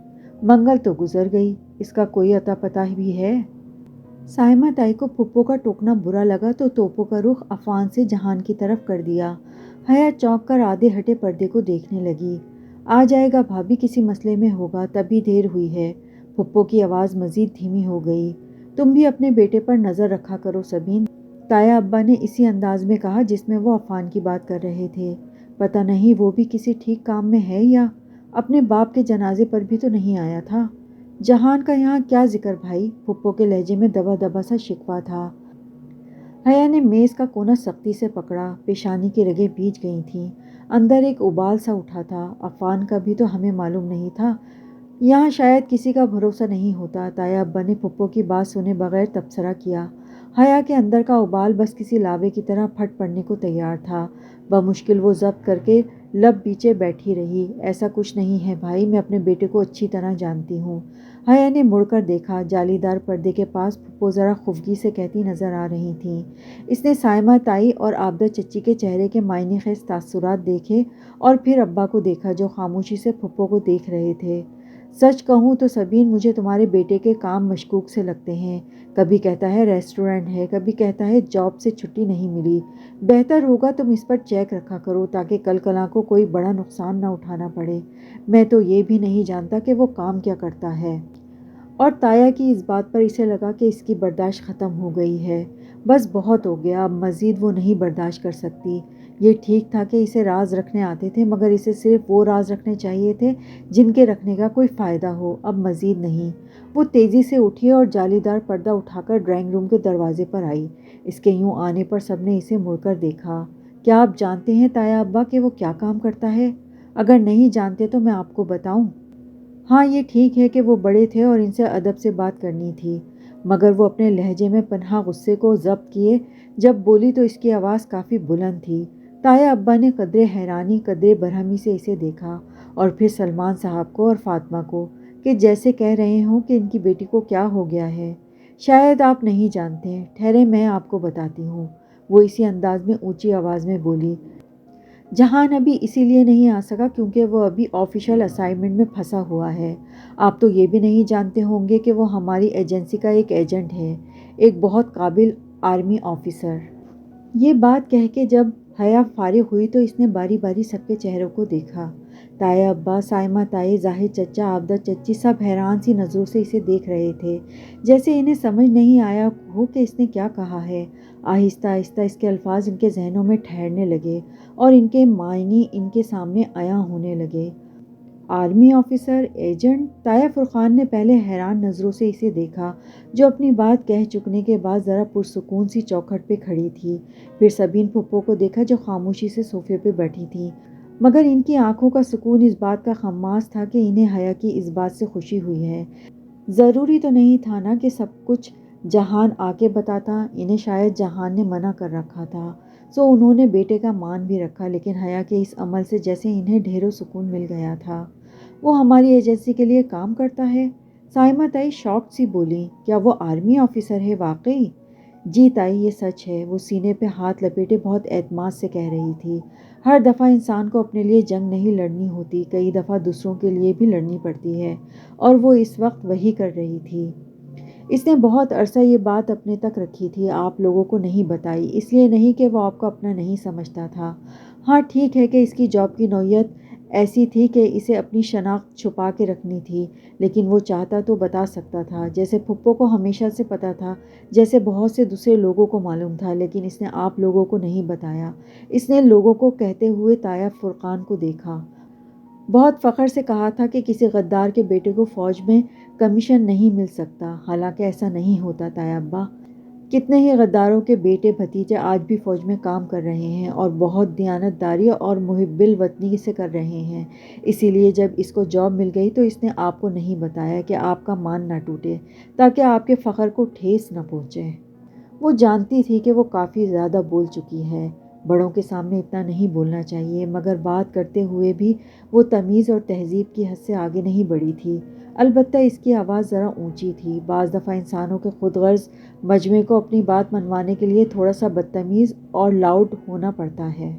منگل تو گزر گئی، اس کا کوئی اتا پتہ بھی ہے؟ سائمہ تائی کو پھپھو کا ٹوکنا برا لگا تو توپوں کا رخ عفان سے جہان کی طرف کر دیا۔ حیا چونک کر آدھے ہٹے پردے کو دیکھنے لگی۔ آ جائے گا بھابھی، کسی مسئلے میں ہوگا، تبھی دیر ہوئی ہے۔ پھپھو کی آواز مزید دھیمی ہو گئی۔ تم بھی اپنے بیٹے پر نظر رکھا کرو سبین، تایا ابا نے اسی انداز میں کہا جس میں وہ عفان کی بات کر رہے تھے۔ پتہ نہیں وہ بھی کسی ٹھیک کام میں ہے یا اپنے باپ کے جنازے پر بھی تو نہیں آیا تھا۔ جہان کا یہاں کیا ذکر بھائی؟ پھپھو کے لہجے میں دبا دبا سا شکوہ تھا۔ حیا نے میز کا کونا سختی سے پکڑا، پیشانی کی رگیں بھیج گئی تھیں، اندر ایک ابال سا اٹھا تھا۔ عفان کا بھی تو ہمیں معلوم نہیں تھا، یہاں شاید کسی کا بھروسہ نہیں ہوتا۔ تایا ابا نے پھپھو کی بات سنے بغیر تبصرہ کیا۔ حیا کے اندر کا ابال بس کسی لاوے کی طرح پھٹ پڑنے کو تیار تھا۔ بمشکل وہ ضبط کر کے لب بیچے بیٹھی رہی۔ ایسا کچھ نہیں ہے بھائی، میں اپنے بیٹے کو اچھی طرح جانتی ہوں۔ حیا نے مڑ کر دیکھا، جالی دار پردے کے پاس پھپھو ذرا خفگی سے کہتی نظر آ رہی تھیں۔ اس نے سائمہ تائی اور عابدہ چچی کے چہرے کے معنی خیز تاثرات دیکھے اور پھر ابا کو دیکھا جو خاموشی سے پھپھو کو دیکھ رہے تھے۔ سچ کہوں تو سبین، مجھے تمہارے بیٹے کے کام مشکوک سے لگتے ہیں۔ کبھی کہتا ہے ریسٹورنٹ ہے، کبھی کہتا ہے جاب سے چھٹی نہیں ملی۔ بہتر ہوگا تم اس پر چیک رکھا کرو تاکہ کل کلاں کو کوئی بڑا نقصان نہ اٹھانا پڑے۔ میں تو یہ بھی نہیں جانتا کہ وہ کام کیا کرتا ہے۔ اور تایا کی اس بات پر اسے لگا کہ اس کی برداشت ختم ہو گئی ہے۔ بس بہت ہو گیا، اب مزید وہ نہیں برداشت کر سکتی۔ یہ ٹھیک تھا کہ اسے راز رکھنے آتے تھے، مگر اسے صرف وہ راز رکھنے چاہیے تھے جن کے رکھنے کا کوئی فائدہ ہو، اب مزید نہیں۔ وہ تیزی سے اٹھی اور جالی دار پردہ اٹھا کر ڈرائنگ روم کے دروازے پر آئی۔ اس کے یوں آنے پر سب نے اسے مڑ کر دیکھا۔ کیا آپ جانتے ہیں تایا ابا کہ وہ کیا کام کرتا ہے؟ اگر نہیں جانتے تو میں آپ کو بتاؤں۔ ہاں یہ ٹھیک ہے کہ وہ بڑے تھے اور ان سے ادب سے بات کرنی تھی، مگر وہ اپنے لہجے میں پنہاں غصے کو ضبط کیے۔ جب بولی تو اس کی آواز کافی بلند تھی۔ تایا ابا نے قدرے حیرانی قدرے برہمی سے اسے دیکھا اور پھر سلمان صاحب کو اور فاطمہ کو، کہ جیسے کہہ رہے ہوں کہ ان کی بیٹی کو کیا ہو گیا ہے۔ شاید آپ نہیں جانتے، ٹھہرے میں آپ کو بتاتی ہوں، وہ اسی انداز میں اونچی آواز میں بولی۔ جہان ابھی اسی لیے نہیں آ سکا کیونکہ وہ ابھی آفیشل اسائنمنٹ میں پھنسا ہوا ہے۔ آپ تو یہ بھی نہیں جانتے ہوں گے کہ وہ ہماری ایجنسی کا ایک ایجنٹ ہے، ایک بہت قابل آرمی آفیسر۔ یہ بات کہہ کے جب حیا فارغ ہوئی تو اس نے باری باری سب کے چہروں کو دیکھا۔ تایا ابا، سائمہ تائی، زاہد چچا، عابدہ چچی سب حیران سی نظروں سے اسے دیکھ رہے تھے، جیسے انہیں سمجھ نہیں آیا ہو کہ اس نے کیا کہا ہے۔ آہستہ آہستہ اس کے الفاظ ان کے ذہنوں میں ٹھہرنے لگے اور ان کے معنی ان کے سامنے عیاں ہونے لگے۔ Army officer, agent? تایا فرقان نے پہلے حیران نظروں سے اسے دیکھا، جو اپنی بات کہہ چکنے کے بعد ذرا پرسکون سی چوکھٹ پہ کھڑی تھی۔ پھر سبین پھپھو کو دیکھا جو خاموشی سے صوفے پہ بیٹھی تھی، مگر ان کی آنکھوں کا سکون اس بات کا خماس تھا کہ انہیں حیا کی اس بات سے خوشی ہوئی ہے۔ ضروری تو نہیں تھا نا کہ سب کچھ جہان آ کے بتاتا، انہیں شاید جہان نے منع کر رکھا تھا، سو انہوں نے بیٹے کا مان بھی رکھا، لیکن حیا کے اس عمل سے جیسے انہیں ڈھیروں سکون مل گیا تھا۔ وہ ہماری ایجنسی کے لیے کام کرتا ہے؟ سائمہ تائی شاکڈ سی بولی۔ کیا وہ آرمی آفیسر ہے واقعی؟ جی تائی، یہ سچ ہے، وہ سینے پہ ہاتھ لپیٹے بہت اعتماد سے کہہ رہی تھی۔ ہر دفعہ انسان کو اپنے لیے جنگ نہیں لڑنی ہوتی، کئی دفعہ دوسروں کے لیے بھی لڑنی پڑتی ہے، اور وہ اس وقت وہی کر رہی تھی۔ اس نے بہت عرصہ یہ بات اپنے تک رکھی تھی، آپ لوگوں کو نہیں بتائی، اس لیے نہیں کہ وہ آپ کو اپنا نہیں سمجھتا تھا۔ ہاں ٹھیک ہے کہ اس کی جاب کی نوعیت ایسی تھی کہ اسے اپنی شناخت چھپا کے رکھنی تھی، لیکن وہ چاہتا تو بتا سکتا تھا، جیسے پھپھو کو ہمیشہ سے پتا تھا، جیسے بہت سے دوسرے لوگوں کو معلوم تھا، لیکن اس نے آپ لوگوں کو نہیں بتایا۔ اس نے لوگوں کو کہتے ہوئے تایا فرقان کو دیکھا۔ بہت فخر سے کہا تھا کہ کسی غدار کے بیٹے کو فوج میں کمیشن نہیں مل سکتا، حالانکہ ایسا نہیں ہوتا تایا ابا۔ کتنے ہی غداروں کے بیٹے بھتیجے آج بھی فوج میں کام کر رہے ہیں، اور بہت دیانتداری اور محب الوطنی سے کر رہے ہیں۔ اسی لیے جب اس کو جاب مل گئی تو اس نے آپ کو نہیں بتایا کہ آپ کا مان نہ ٹوٹے، تاکہ آپ کے فخر کو ٹھیس نہ پہنچے۔ وہ جانتی تھی کہ وہ کافی زیادہ بول چکی ہے، بڑوں کے سامنے اتنا نہیں بولنا چاہیے، مگر بات کرتے ہوئے بھی وہ تمیز اور تہذیب کی حد سے آگے نہیں بڑھی تھی۔ البتہ اس کی آواز ذرا اونچی تھی۔ بعض دفعہ انسانوں کے خود غرض مجمع کو اپنی بات منوانے کے لیے تھوڑا سا بدتمیز اور لاؤڈ ہونا پڑتا ہے۔